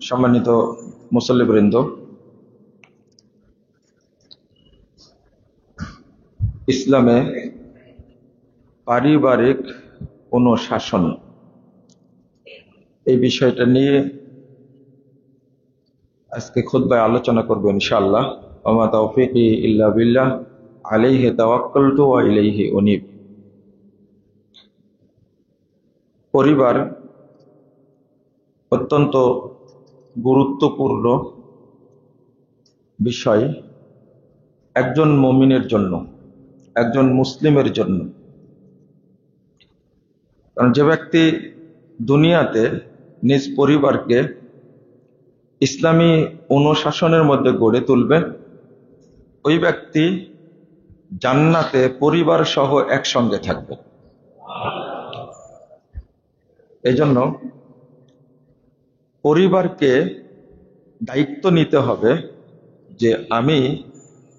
সম্মানিত মুসল্লিবৃন্দ, ইসলামে পারিবারিক অনুশাসন এই বিষয়টা নিয়ে আজকে খুতবায় আলোচনা করব ইনশাআল্লাহ। ওয়া তাওফীকি ইল্লা বিল্লাহ, আলাইহি তাওয়াক্কালতু ওয়া ইলাইহি উনীব। পরিবার অত্যন্ত গুরুত্বপূর্ণ বিষয় একজন মুমিনের জন্য, একজন মুসলিমের জন্য। কারণ যে ব্যক্তি দুনিয়াতে নিজ পরিবারকে ইসলামী অনুশাসনের মধ্যে গড়ে তুলবে, ওই ব্যক্তি জান্নাতে পরিবার সহ একসঙ্গে থাকবে। এজন্য পরিবারকে দায়িত্ব নিতে হবে যে আমি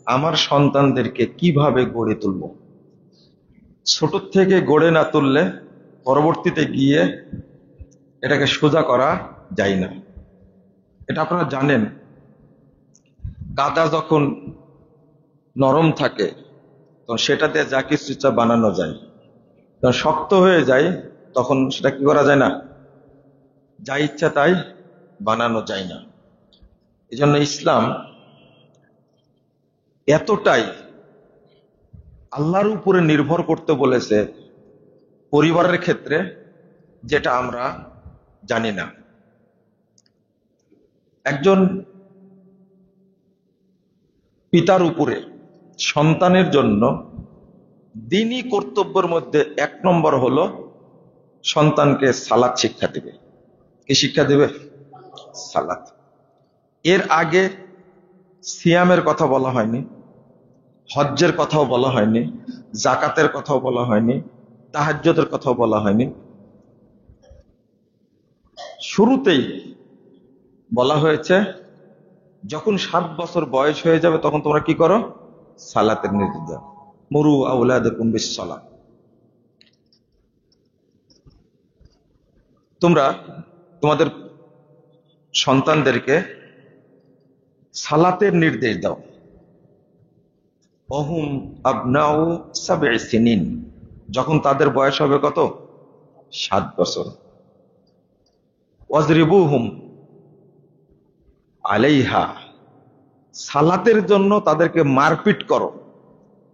আমার সন্তানদেরকে কিভাবে গড়ে তুলব। ছোট থেকে গড়ে না তুললে পরবর্তীতে গিয়ে এটাকে সোজা করা যায় না। এটা আপনারা জানেন, কাদা যখন নরম থাকে তখন সেটা দিয়ে যা কিছু ইচ্ছা বানানো যায়, যখন শক্ত হয়ে যায় তখন সেটা কি করা যায় না, যা ইচ্ছা তাই বানানো যায় না। এই জন্য ইসলাম এতটাই আল্লাহর উপরে নির্ভর করতে বলেছে পরিবারের ক্ষেত্রে, যেটা আমরা জানি না। একজন পিতার উপরে সন্তানের জন্য দ্বীনি কর্তব্যের মধ্যে 1 নম্বর হলো সন্তানকে সালাত শিক্ষা দেবে। কি শিক্ষা দেবে? সালাত। এর আগে সিয়ামের কথা বলা হয়নি, হজ্জের কথাও বলা হয়নি, জাকাতের কথাও বলা হয়নি, তাহাজ্জুদের কথাও বলা হয়নি। শুরুতেই বলা হয়েছে যখন 7 বছর বয়স হয়ে যাবে তখন তোমরা কি করো? সালাতের নির্দেশ দাও। মুরু আওলাদাকুম বিসসালাহ। তোমরা তোমাদের সন্তানদেরকে সালাতের নির্দেশ দাও। ওহুম আবনাউ সাবঈ সিনিন, যখন তাদের বয়স হবে কত? 7 বছর। ওয়াজরিবুহুম আলাইহা, সালাতের জন্য তাদেরকে মারপিট করো,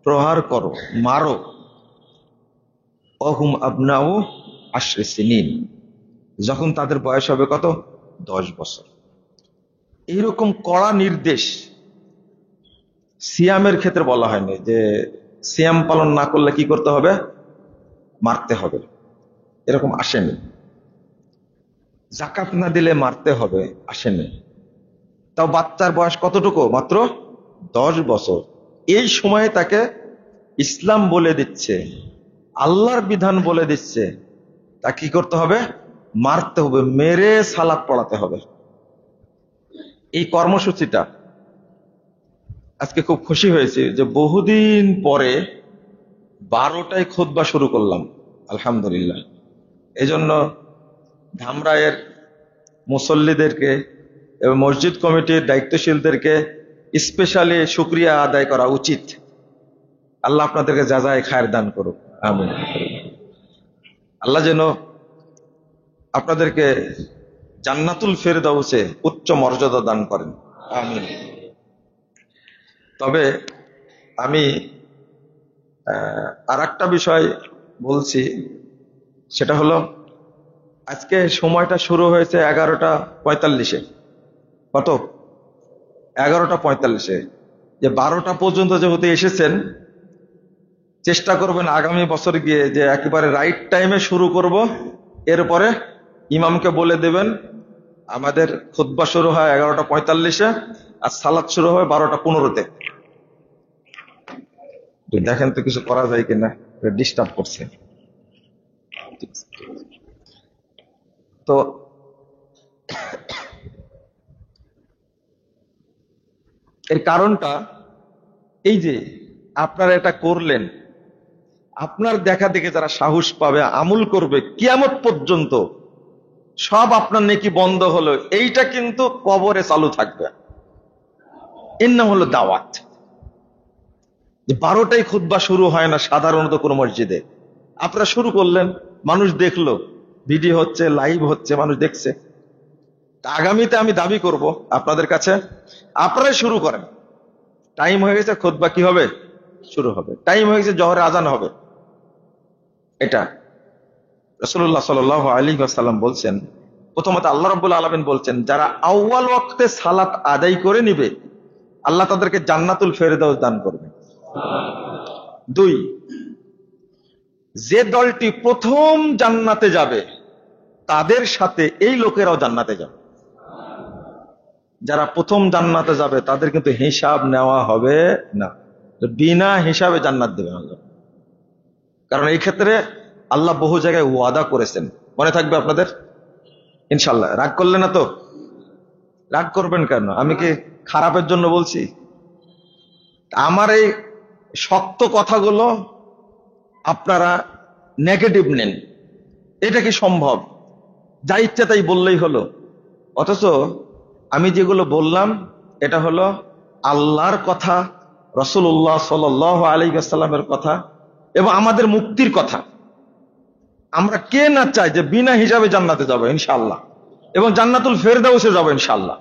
প্রহার করো, মারো। ওহুম আবনাউ আশরি সিনিন, যখন তাদের বয়স হবে কত? 10 বছর। এইরকম কড়া নির্দেশ সিয়ামের ক্ষেত্রে বলা হয়নি যে সিয়াম পালন না করলে কি করতে হবে? মারতে হবে, এরকম আসেনি। যাকাত না দিলে মারতে হবে, আসেনি। তাও বাচ্চার বয়স কতটুকু? মাত্র 10 বছর। এই সময়ে তাকে ইসলাম বলে দিচ্ছে, আল্লাহর বিধান বলে দিচ্ছে, তা কি করতে হবে? মারতে হবে, মেরে সালাত পড়াতে হবে। এই কর্মসূচিটা আজকে খুব খুশি হয়েছে যে বহুদিন পরে 12টায় খুতবা শুরু করলাম, আলহামদুলিল্লাহ। এজন্য ধামরায়ের মুসল্লিদেরকে এবং মসজিদ কমিটির দায়িত্বশীলদেরকে স্পেশালি শুকরিয়া আদায় করা উচিত। আল্লাহ আপনাদেরকে জাযায়ে খায়ের দান করুক, আমিন। আল্লাহ যেন আপনাদেরকে জান্নাতুল ফেরদাউসে উচ্চ মর্যাদা দান করেন, আমিন। তবে আমি আর একটা বিষয় বলছি, সেটা হলো আজকে সময়টা শুরু হয়েছে 11:45-এ। কত? 11:45-এ। যে 12টা পর্যন্ত যেহেতু এসেছেন, চেষ্টা করবেন আগামী বছর গিয়ে যে একেবারে রাইট টাইমে শুরু করব। এরপরে ইমামকে বলে দেবেন আমাদের খুতবা শুরু হয় 11:45-এ আর সালাত শুরু হবে 12:15-তে। দেখেন তো কিছু করা যায় কিনা, ডিস্টার্ব করছে। তো এর কারণটা এই যে আপনারা এটা করলেন, আপনার দেখা দেখে যারা সাহস পাবে, আমল করবে, কিয়ামত পর্যন্ত সব আপনার নেকি বন্ধ হলো, এইটা কিন্তু কবরে চালু থাকবে। এর নাম হলো দাওয়াত। 12টায় খুতবা শুরু হয় না সাধারণত কোন মসজিদে, আপনারা শুরু করলেন, মানুষ দেখলো, ভিডিও হচ্ছে, লাইভ হচ্ছে, মানুষ দেখছে। আগামীতে আমি দাবি করব আপনাদের কাছে, আপনারাই শুরু করেন। টাইম হয়ে গেছে, খুতবা কি হবে? শুরু হবে। টাইম হয়ে গেছে, জোহরে আজান হবে। এটা রাসূলুল্লাহ সাল্লাল্লাহু আলাইহি ওয়াসাল্লাম বলছেন। প্রথমত আল্লাহ রাব্বুল আলামিন বলছেন, যারা আউয়াল ওয়াক্তে সালাত আদায় করে নিবে, আল্লাহ তাদেরকে জান্নাতুল ফেরদাউস দান করবে। 2, যে দলটি প্রথম জান্নাতে যাবে তাদের সাথে এই লোকেরাও জান্নাতে যাবে। যারা প্রথম জান্নাতে যাবে তাদের কিন্তু হিসাব নেওয়া হবে না, বিনা হিসাবে জান্নাত দেবে আল্লাহ। কারণ এই ক্ষেত্রে আল্লাহ বহু জায়গায় ওয়াদা করেছেন, মনে থাকবে আপনাদের ইনশাল্লাহ। রাগ করলেন না তো? রাগ করবেন কেন? আমি কি খারাপের জন্য বলছি? আমার এই শক্ত কথাগুলো আপনারা নেগেটিভ নেন, এটা কি সম্ভব? যা ইচ্ছা তাই বললেই হলো? অথচ আমি যেগুলো বললাম এটা হলো আল্লাহর কথা, রাসূলুল্লাহ সাল্লাল্লাহু আলাইহি ওয়াসাল্লামের কথা এবং আমাদের মুক্তির কথা। আমরা কে না চাই যে বিনা হিসাবে জান্নাতে যাবো ইনশাআল্লাহ, এবং জান্নাতুল ফেরদাউসে যাবো ইনশাআল্লাহ,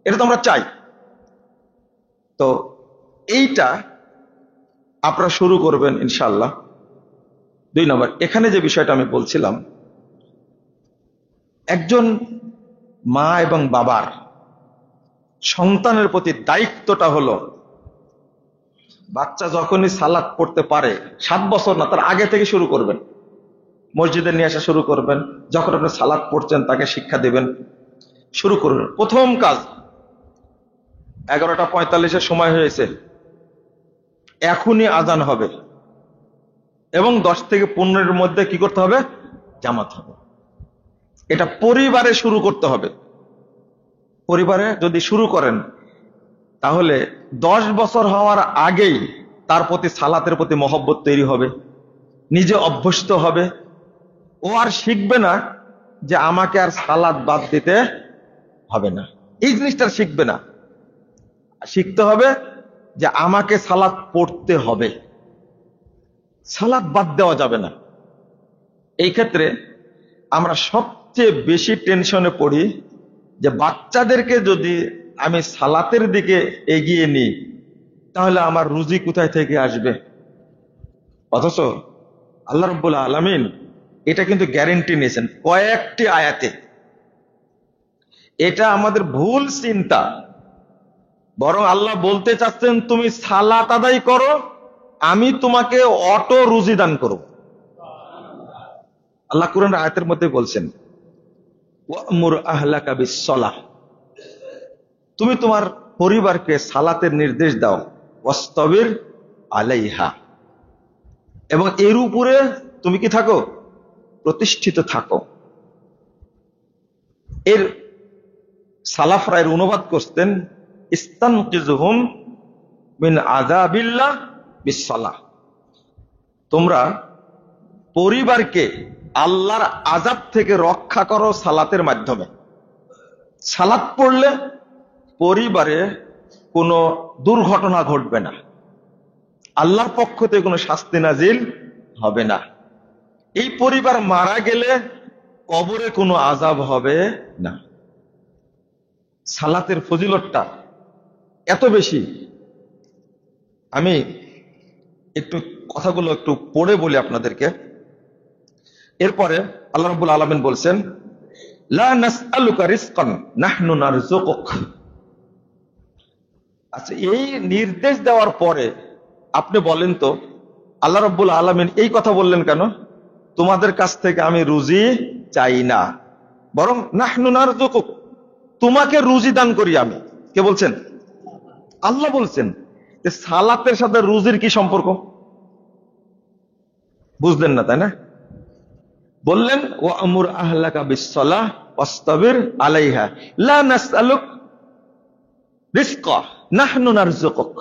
এটা তো আমরা চাই। তো এইটা আপনারা শুরু করবেন ইনশাআল্লাহ। 2 নম্বর, এখানে যে বিষয়টা আমি বলছিলাম, একজন মা এবং বাবার সন্তানের প্রতি দায়িত্বটা হলো, বাচ্চা যখনই সালাত পড়তে পারে, 7 বছর না, তার আগে থেকে শুরু করবেন, মসজিদে নিয়ে আসা শুরু করবেন। যখন আপনি সালাত পড়ছেন তাকে শিক্ষা দিবেন, শুরু করবেন। প্রথম কাজ, 11:45 সময় হয়েছে, এখনই আজান হবে এবং 10 থেকে 15-এর মধ্যে কি করতে হবে? জামাত হবে। এটা পরিবারে শুরু করতে হবে। পরিবারে যদি শুরু করেন তাহলে 10 বছর হওয়ার আগেই তার প্রতি সালাতের প্রতি মহব্বত তৈরি হবে, নিজে অভ্যস্ত হবে। ও আর শিখবে না যে আমাকে আর সালাত বাদ দিতে হবে না, এই জিনিসটা শিখবে না। শিখতে হবে যে আমাকে সালাত পড়তে হবে, সালাত বাদ দেওয়া যাবে না। এই ক্ষেত্রে আমরা সবচেয়ে বেশি টেনশনে পড়ি যে বাচ্চাদেরকে যদি আমি সালাতের দিকে এগিয়ে নিই তাহলে আমার রুজি কোথায় থেকে আসবে। অথচ আল্লাহ রাব্বুল আলামিন এটা কিন্তু গ্যারান্টি নিয়েছেন কয়েকটি আয়াতে। এটা আমাদের ভুল চিন্তা। বরং আল্লাহ বলতে চাচ্ছেন, তুমি সালাত আদায় করো, আমি তোমাকে অটো রুজি দান করব। আল্লাহ কুরআনের আয়াতের মধ্যে বলছেন, ওয়ামুর আহলাকা বিসসালাহ, তুমি তোমার পরিবারকে সালাতের নির্দেশ দাও, ওয়াসতাবির আলাইহা, এবং এর উপরে তুমি কি থাকো? প্রতিষ্ঠিত থাকো। এর সালাফরা এর অনুবাদ করতেন, ইস্তানকিজুহুম মিন আযাবিল্লাহ বিসসালাহ, তোমরা পরিবারকে আল্লাহর আযাব থেকে রক্ষা করো সালাতের মাধ্যমে। সালাত পড়লে পরিবারে কোনো দুর্ঘটনা ঘটবে না, আল্লাহর পক্ষ থেকে কোনো শাস্তি নাজিল হবে না। এই পরিবার মারা গেলে কবরে কোনো আযাব হবে না। সালাতের ফজিলতটা এত বেশি। আমি একটু কথাগুলো একটু পড়ে বলি আপনাদেরকে। এরপরে আল্লাহ রাব্বুল আলামিন বলছেন, লা নাসআলুকা রিজকান নাহনু নারযুকুক। আচ্ছা, এই নির্দেশ দেওয়ার পরে আপনি বলেন তো আল্লাহ রাব্বুল আলামিন এই কথা বললেন কেন? তোমাদের কাছ থেকে আমি রুজি চাই না, বরং নাহনু নারযুকুক, তোমাকে রুজি দান করি আমি। কে বলছেন? আল্লাহ বলছেন। যে সালাতের সাথে রুজির কি সম্পর্ক? বুঝলেন না, তাই না? বললেন ওয়ামুর আহলাকা বিসসালাহ ওয়াসতাবির আলাইহা লা নাসআলুক রিজকা নাহনু নারযুকুক।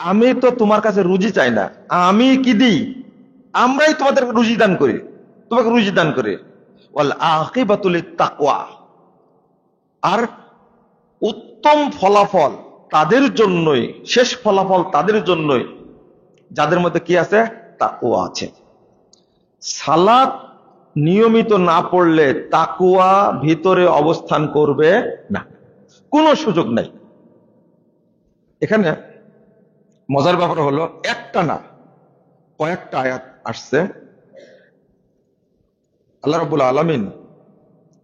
আমি তো তোমার কাছে রুজি চাই না, আমি কি দিই? আমরাই তোমাদের রুজি দান করি। তোমাকে রুজি দান করে। ওয়াল আকিবাতু লিত্তাকওয়া, আর উত্তম ফলাফল তাদের জন্যই, শেষ ফলাফল তাদের জন্যই যাদের মধ্যে কি আছে? তাকওয়া আছে। সালাত নিয়মিত না পড়লে তাকওয়া ভিতরে অবস্থান করবে না, কোনো সুযোগ নাই। এখানে মজার ব্যাপার হলো, একটা না কয়েকটা আয়াত আসছে আল্লাহ রাব্বুল আলামিন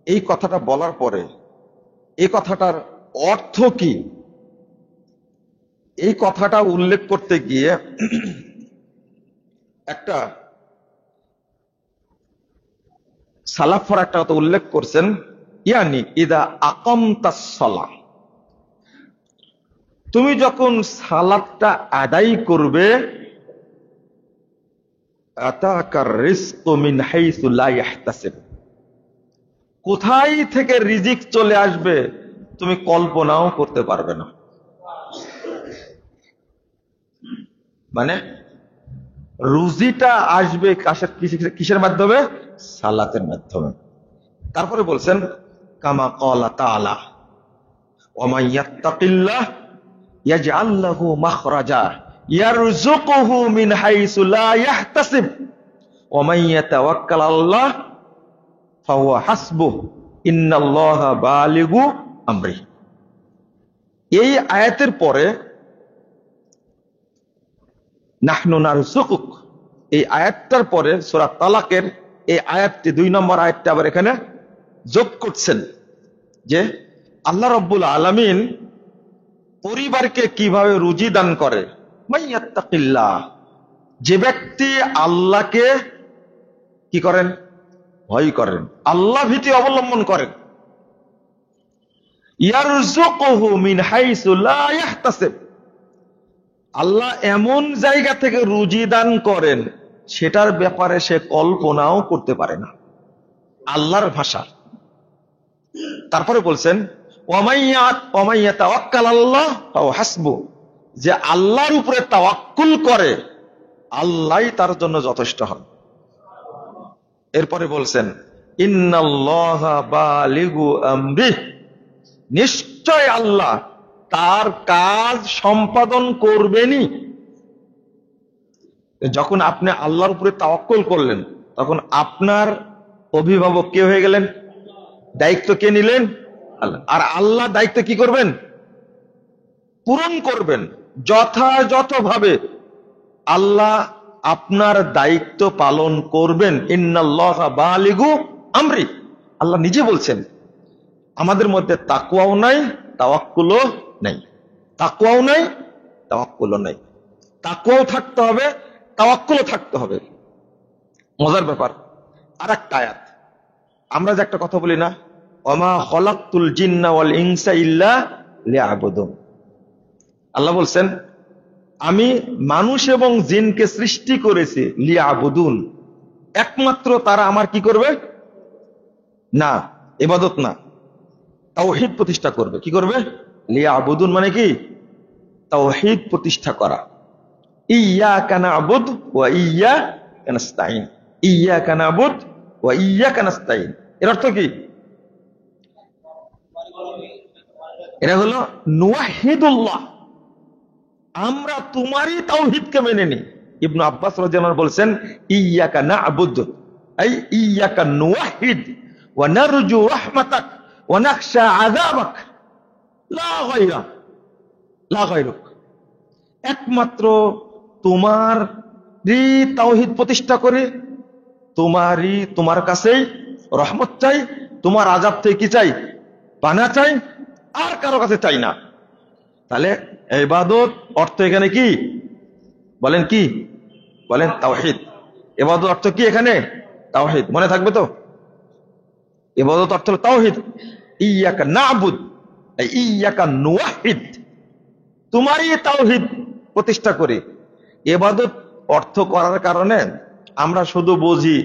এই কথাটা বলার পরে এই কথাটার অর্থ কি, এই কথাটা উল্লেখ করতে গিয়ে একটা সালাফর একটা কথা উল্লেখ করছেন, ইয়ানি ইদা আকামতাস সালাহ, তুমি যখন সালাতটা আদায় করবে, আতাকার রিজকু মিন হাইসু লা ইয়াহতাসিব, কোথায় থেকে রিজিক চলে আসবে তুমি কল্পনাও করতে পারবে না। মানে রুজিটা আসবে কিসের মাধ্যমে? সালাতের মাধ্যমে। তারপরে বলছেন কামা ক্বালা তাআলা ওয়া মান ইয়াত্তাকিল্লাহ ইয়াজআল লাহু মাখরাজা ইয়ারযুকুহু মিন হাইসু লা ইয়াহতাসিব ওয়া মান ইয়াতাওয়াক্কাল আল্লাহ ফাহুয়া হাসবুহ ইন্নাল্লাহা বালিগু আমরি। এই আয়াতের পরে নাহনু নারযুকুক, এই আয়াতটার পরে সূরা তালাকের এই আয়াতটি 2 নম্বর আয়াতটা আবার এখানে যোগ করছেন যে আল্লাহ রাব্বুল আলামিন পরিবারকে কিভাবে রুজি দান করে। মাইয়াত্তাকিল্লাহ, যে ব্যক্তি আল্লাহকে কি করেন? ভয় করেন, আল্লাহ ভীতি অবলম্বন করেন। ইয়ারযুকুহু মিন হাইসু লা ইয়াহতাসিব, আল্লাহ এমন জায়গা থেকে রুজি দান করেন সেটার ব্যাপারে সে কল্পনাও করতে পারে না, আল্লাহর ভাষা। তারপরে বলছেন ওয়া মান ইয়াতাওয়াক্কাল আল্লাহ ফাহুয়া হাসবুহ, যে আল্লাহর উপরে তাওয়াক্কুল করে আল্লাহই তার জন্য যথেষ্ট হন। এরপরে বলছেন ইন্নাল্লাহা বালিগু আমরিহ, নিশ্চয় আল্লাহ তার কাজ সম্পাদন করবেনই। যখন আপনি আল্লাহর উপরে তাওয়াক্কুল করলেন তখন আপনার অভিভাবক কে হয়ে গেলেন? দায়িত্ব কে নিলেন? আল্লাহ। আর আল্লাহ দায়িত্ব কি করবেন? পূরণ করবেন যথাযথভাবে। আল্লাহ আপনার দায়িত্ব পালন করবেন। ইন্নাল্লাহা বালিগু আমরি, আল্লাহ নিজে বলছেন। আমাদের মধ্যে তাকওয়াও নাই, তাওয়াক্কুলও নাই। তাকওয়াও নাই, তাওয়াক্কুলও নাই। তাকওয়াও থাকতে হবে, তাওয়াক্কুলও থাকতে হবে। মজার ব্যাপার, আর একটা আয়াত, আমরা যে একটা কথা বলি না, ওমা খলাকতুল জিন্না ওয়াল ইনসা ইল্লা লিয়াবুদুন, আল্লাহ বলছেন আমি মানুষ এবং জিনকে সৃষ্টি করেছি লিয়াবুদুন, একমাত্র তারা আমার কি করবে? না ইবাদত না, তাওহীদ প্রতিষ্ঠা করবে। কি করবে? লিয়াবুদুন মানে কি? তাওহীদ প্রতিষ্ঠা করা। ইয়্যাকা না'বুদ ওয়া ইয়্যাকা নাস্তাঈন, ইয়্যাকা না'বুদ ওয়া ইয়্যাকা নাস্তাঈন, এর অর্থ কি? এটা হলো নুওয়াহিদুল্লাহ, আমরা তোমারই তাওহীদকে মেনে নিই। ইবনে আব্বাস রাদিয়াল্লাহু আনহু বলছেন ইয়্যাকা না'বুদ আই ইয়্যাকা নুওয়াহিদ ওয়া নারজু রাহমাতাক ওয়া নাখশা আযাবাক লা গায়রা, লা গায়রুক, একমাত্র তোমারই তাওহীদ প্রতিষ্ঠা করে তোমার কাছেই রহমত চাই, তোমার আযাব থেকে কি চাই? পানা চাই, আর কারো কাছে চাই না। তাহলে ইবাদত অর্থ এখানে কি বলেন? কি বলেন? তাওহীদ। ইবাদত অর্থ কি এখানে? তাওহীদ। মনে থাকবে তো? ইবাদত অর্থ হলো তাওহীদ। ইয়্যাকা না'বুদ ইয়্যাকা নুওয়াহিদ, তোমারই তাওহীদ প্রতিষ্ঠা করি। ইবাদত অর্থ করার কারণে আমরা শুধু বুঝি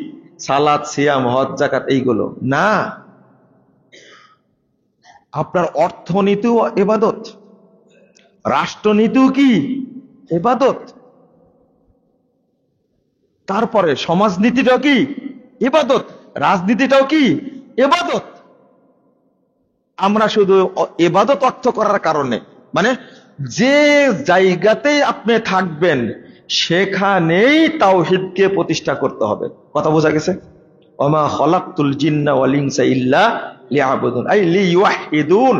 সালাত, সিয়াম, হজ, যাকাত এইগুলো না, আপনার অর্থনীতিও ইবাদত, রাষ্ট্রনীতিও কি ইবাদত, তারপরে সমাজনীতিটাও কি ইবাদত। রাজনীতিটাও কি ইবাদত। আমরা শুধু ইবাদত অর্থ করার কারণে, মানে যে জায়গাতে আপনি থাকবেন সেখানেই তাওহীদকে প্রতিষ্ঠা করতে হবে। কথা বোঝা গেছে? ওমা খলাকতুল জিন্না ওয়াল ইনসা ইল্লা লিয়াবুদুন, আই লিওয়াহিদুন।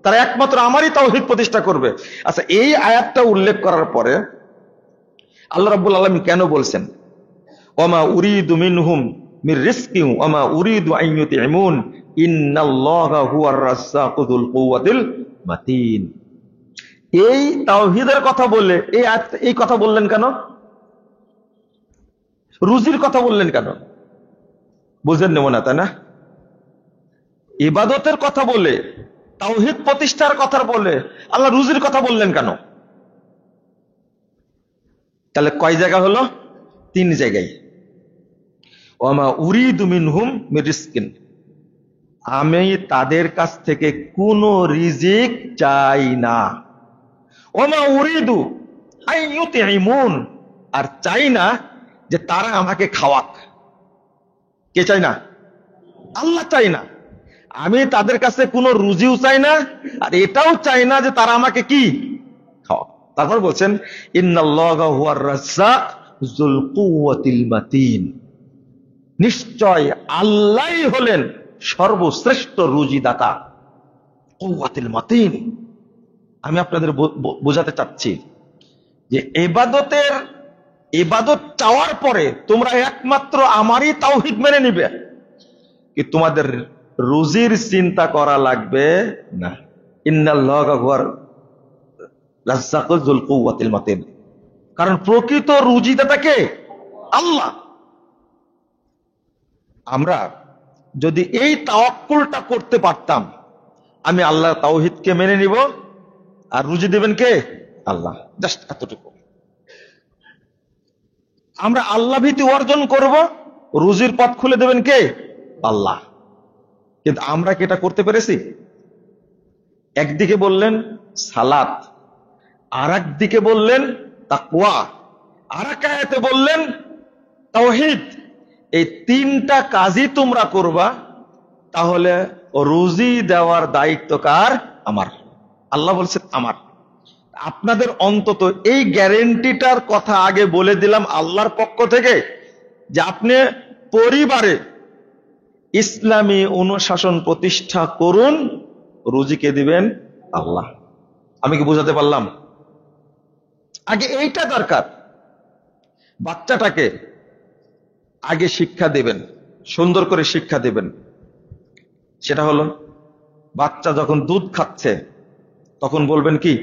তারা একমাত্র আমারই তাওহীদ প্রতিষ্ঠা করবে। আচ্ছা, এই আয়াতটা উল্লেখ করার পরে আল্লাহ রাব্বুল আলামিন কেন বলছেন ওমা উরিদু মিনহুম মির রিজকিন ওমা উরিদু আন ইউতিমুন ইন্নাল্লাহা হুয়ার রাজ্জাকু যুল কুওয়াতিল মাতিন? এই তাওহীদের কথা বললে এই কথা বললেন কেন? রুজির কথা বললেন কেন? বুঝেন নেব না, তাই না? ইবাদতের কথা বলে, তাওহীদ প্রতিষ্ঠার কথা বলে আল্লাহ রুজির কথা বললেন কেন? তাহলে কয় জায়গা হলো? 3 জায়গায়। ওমা উরিদু মিনহুম মির রিজকিন, আমি তাদের কাছ থেকে কোনো রিজিক চাই না। ওমা উরিদু আন ইউতিমুন, আর চাই না যে তারা আমাকে খাওয়াক। কে চাই না? আল্লাহ চাই না। আমি তাদের কাছে কোনো রুজিও চাই না, আর এটাও চাই না যে তারা আমাকে কি খাওয়াক। তারপর বলছেন ইন্নাল্লাহা হুয়ার রাজ্জাক যুল কুওয়াতিল মাতিন, নিশ্চয় আল্লাহই হলেন সর্বশ্রেষ্ঠ রুজিদাতা, কুওয়াতিল মাতিন। আমি আপনাদের বোঝাতে চাচ্ছি যে ইবাদত চাওয়ার পরে তোমরা একমাত্র আমারই তাওহীদ মেনে নিবে, কি তোমাদের রুজির চিন্তা করা লাগবে না। ইন্নাল্লাহা হুয়ার রাজ্জাকু যুল কুওয়াতিল মাতিন, কারণ প্রকৃত রুজিদাতা কে? আল্লাহ। আমরা যদি এই তাওয়াক্কুলটা করতে পারতাম, আমি আল্লাহর তাওহীদকে মেনে নিব আর রুজি দেবেন কে? আল্লাহ। জাস্ট এতটুকু। আমরা আল্লাহ ভীতি অর্জন করব, রুজির পথ খুলে দেবেন কে? আল্লাহ। কিন্তু আমরা কি এটা করতে পেরেছি? একদিকে বললেন সালাত, আর একদিকে বললেন তাকওয়া, আর এক আয়াতে বললেন তাওহীদ। এই 3টা কাজই তোমরা করবা, তাহলে রুজি দেওয়ার দায়িত্ব কার? আমার। আল্লাহ বলছেন আমার। আপনাদের অন্তত এই গ্যারেন্টিটার কথা আগে বলে দিলাম আল্লাহর পক্ষ থেকে, যে আপনি পরিবারে ইসলামী অনুশাসন প্রতিষ্ঠা করুন, রুজিকে দিবেন আল্লাহ। আমি কি বোঝাতে পারলাম? আগে এইটা দরকার। বাচ্চাটাকে আগে শিক্ষা দেবেন, সুন্দর করে শিক্ষা দেবেন। সেটা হলো, বাচ্চা যখন দুধ খাচ্ছে তখন বলবেন কি?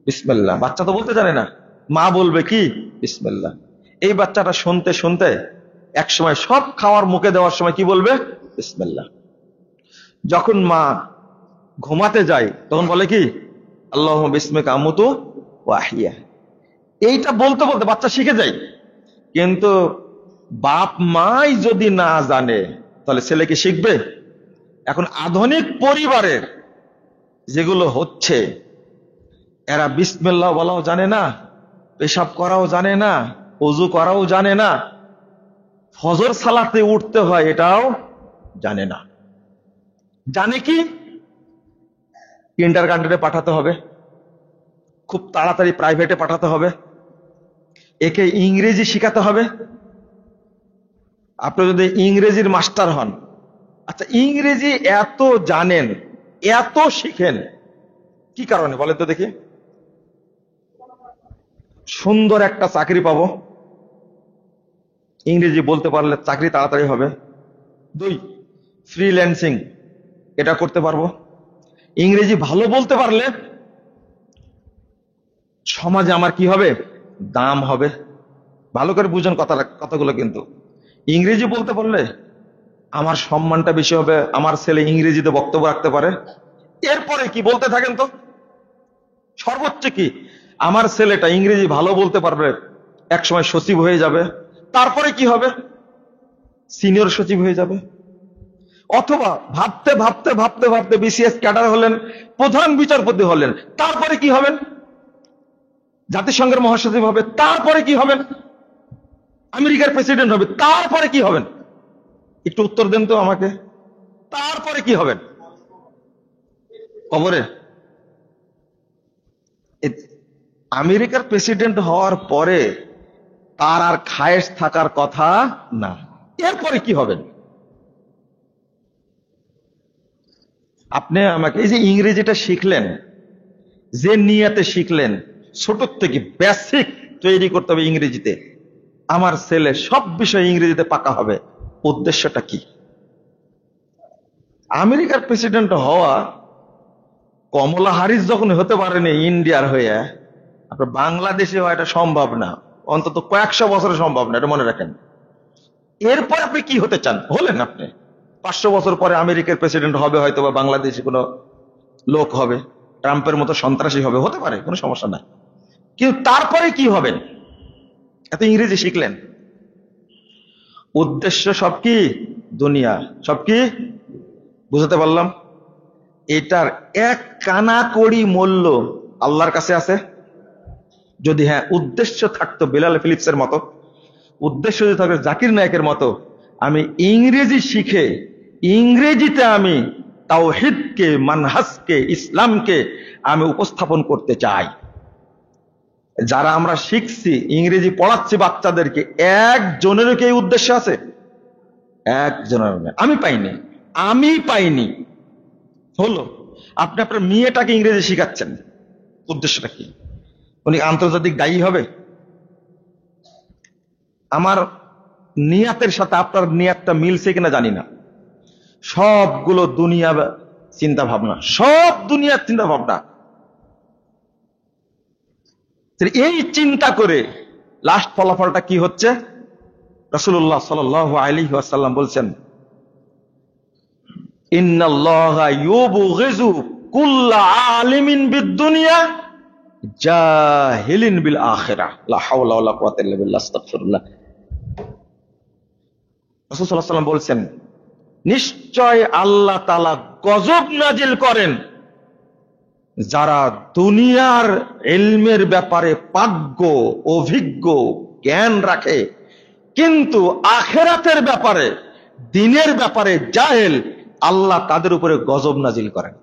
বিসমিল্লাহ। বাচ্চা তো বলতে জানে না, মা বলবে কি? বিসমিল্লাহ। এই বাচ্চাটা শুনতে শুনতে এক সময় সব খাওয়ার মুখে দেওয়ার সময় কি বলবে? বিসমিল্লাহ। যখন মা ঘুমাতে যায় তখন বলে কি? আল্লাহুম্মা বিসমিকা আমুতু ওয়া আহইয়া। এইটা বলতে বলতে বাচ্চা শিখে যায়। কিন্তু বাপ মাই যদি না জানে তাহলে ছেলে কি শিখবে? এখন আধুনিক পরিবারের যেগুলো হচ্ছে, এরা বিসমিল্লাহ বলাও জানে না, পেশাব করাও জানে না, ওযু করাও জানে না, ফজর সালাতে উঠতে হয় এটাও জানে না। জানে কি? কিন্ডারগার্টেনে পাঠাতে হবে, খুব তাড়াতাড়ি প্রাইভেটে পাঠাতে হবে, একে ইংরেজি শিখাতে হবে। আপনি যদি ইংরেজির মাস্টার হন, আচ্ছা ইংরেজি এত জানেন, এত শিখেন, কি কারণে বলেন তো দেখি? সুন্দর একটা চাকরি পাবো, ইংরেজি বলতে পারলে চাকরি তাড়াতাড়ি হবে। 2, ফ্রিল্যান্সিং, এটা করতে পারবো। ইংরেজি ভালো বলতে পারলে সমাজে আমার কি হবে? দাম হবে। ভালো করে বুঝেন কথাগুলো। কিন্তু ইংরেজি বলতে পারলে আমার সম্মানটা বেশি হবে, আমার ছেলে ইংরেজিতে বক্তব্য রাখতে পারে। এরপরে কি বলতে থাকেন তো? সর্বোচ্চ কি? আমার ছেলেটা ইংরেজি ভালো বলতে পারবে, একসময় সচিব হয়ে যাবে। তারপরে কি হবে? সিনিয়র সচিব হয়ে যাবে। অথবা ভাবতে ভাবতে ভাবতে ভাবতে বিসিএস ক্যাডার হলেন, প্রধান বিচারপতি হলেন। তারপরে কি হবেন? জাতিসংঘের মহাসচিব হবে। তারপরে কি হবেন? আমেরিকার প্রেসিডেন্ট হবে। তারপরে কি হবেন? একটু উত্তর দেন তো আমাকে। তারপরে কি হবেন? কবরে। আমেরিকার প্রেসিডেন্ট হওয়ার পরে তার আর খায়েশ থাকার কথা না। এরপরে কি হবেন? আপনি আমাকে এই যে ইংরেজিটা শিখলেন, যে নিয়াতে শিখলেন, ছোট থেকে বেসিক তৈরি করতে হবে ইংরেজিতে, আমার ছেলে সব বিষয় ইংরেজিতে পাকা হবে, উদ্দেশ্যটা কি? আমেরিকার প্রেসিডেন্ট হওয়া, কমলা হ্যারিস যখন হতে পারেনি ইন্ডিয়ার হয়ে, আপনার বাংলাদেশে হওয়া এটা সম্ভব না, অন্তত কয়েকশো বছরে সম্ভব না, এটা মনে রাখেন। এরপর আপনি কি হতে চান? হলেন আপনি 500 বছর পরে আমেরিকার প্রেসিডেন্ট হবে, হয়তো বা বাংলাদেশে কোনো লোক হবে, ট্রাম্পের মতো সন্ত্রাসী হবে, হতে পারে, কোনো সমস্যা নাই। কিন্তু তারপরে কি হবেন? এত ইংরেজি শিখলেন, উদ্দেশ্য সব কি? দুনিয়া। সব কি বুঝাতে পারলাম? এটার এক কানা কড়ি মূল্য আল্লাহর কাছে আছে? যদি হ্যাঁ উদ্দেশ্য থাকতো বেলাল ফিলিপসের মতো, উদ্দেশ্য যদি থাকতো জাকির নায়েকের মতো, আমি ইংরেজি শিখে ইংরেজিতে আমি তাওহীদকে, মানহাজকে, ইসলামকে আমি উপস্থাপন করতে চাই। যারা আমরা শিখছি, ইংরেজি পড়াচ্ছি বাচ্চাদেরকে, একজনেরও কি এই উদ্দেশ্য আছে? একজনের না। আমি পাইনি। হলো, আপনি আপনার মেয়েটাকে ইংরেজি শিখাচ্ছেন, উদ্দেশ্যটা কি? উনি আন্তর্জাতিক দায়ী হবে? আমার নিয়াতের সাথে আপনার নিয়াতটা মিলছে কিনা জানি না। সবগুলো দুনিয়া চিন্তা ভাবনা, সব দুনিয়ার চিন্তা ভাবনা। এই চিন্তা করে লাস্ট ফলাফলটা কি হচ্ছে? রাসূলুল্লাহ সাল্লাল্লাহু আলাইহি ওয়াসাল্লাম বলছেন, ইন্নাল্লাহা ইউবগিযু কুল্লা আলিমিন বিদ-দুনিয়া জাহিলিন বিল আখিরাহ। লা হাওলা ওয়ালা কুওয়াতা ইল্লা বিল্লাহ, আস্তাগফিরুল্লাহ। রাসূল সাল্লাল্লাহু আলাইহি ওয়াসাল্লাম বলছেন, নিশ্চয় আল্লাহ তাআলা গজব নাজিল করেন যারা দুনিয়ার ইলমের ব্যাপারে পাগ্য, অভিজ্ঞ, জ্ঞান রাখে, কিন্তু আখিরাতের ব্যাপারে, দ্বীনের ব্যাপারে জাহেল, আল্লাহ তাদের উপরে গজব নাজিল করেন।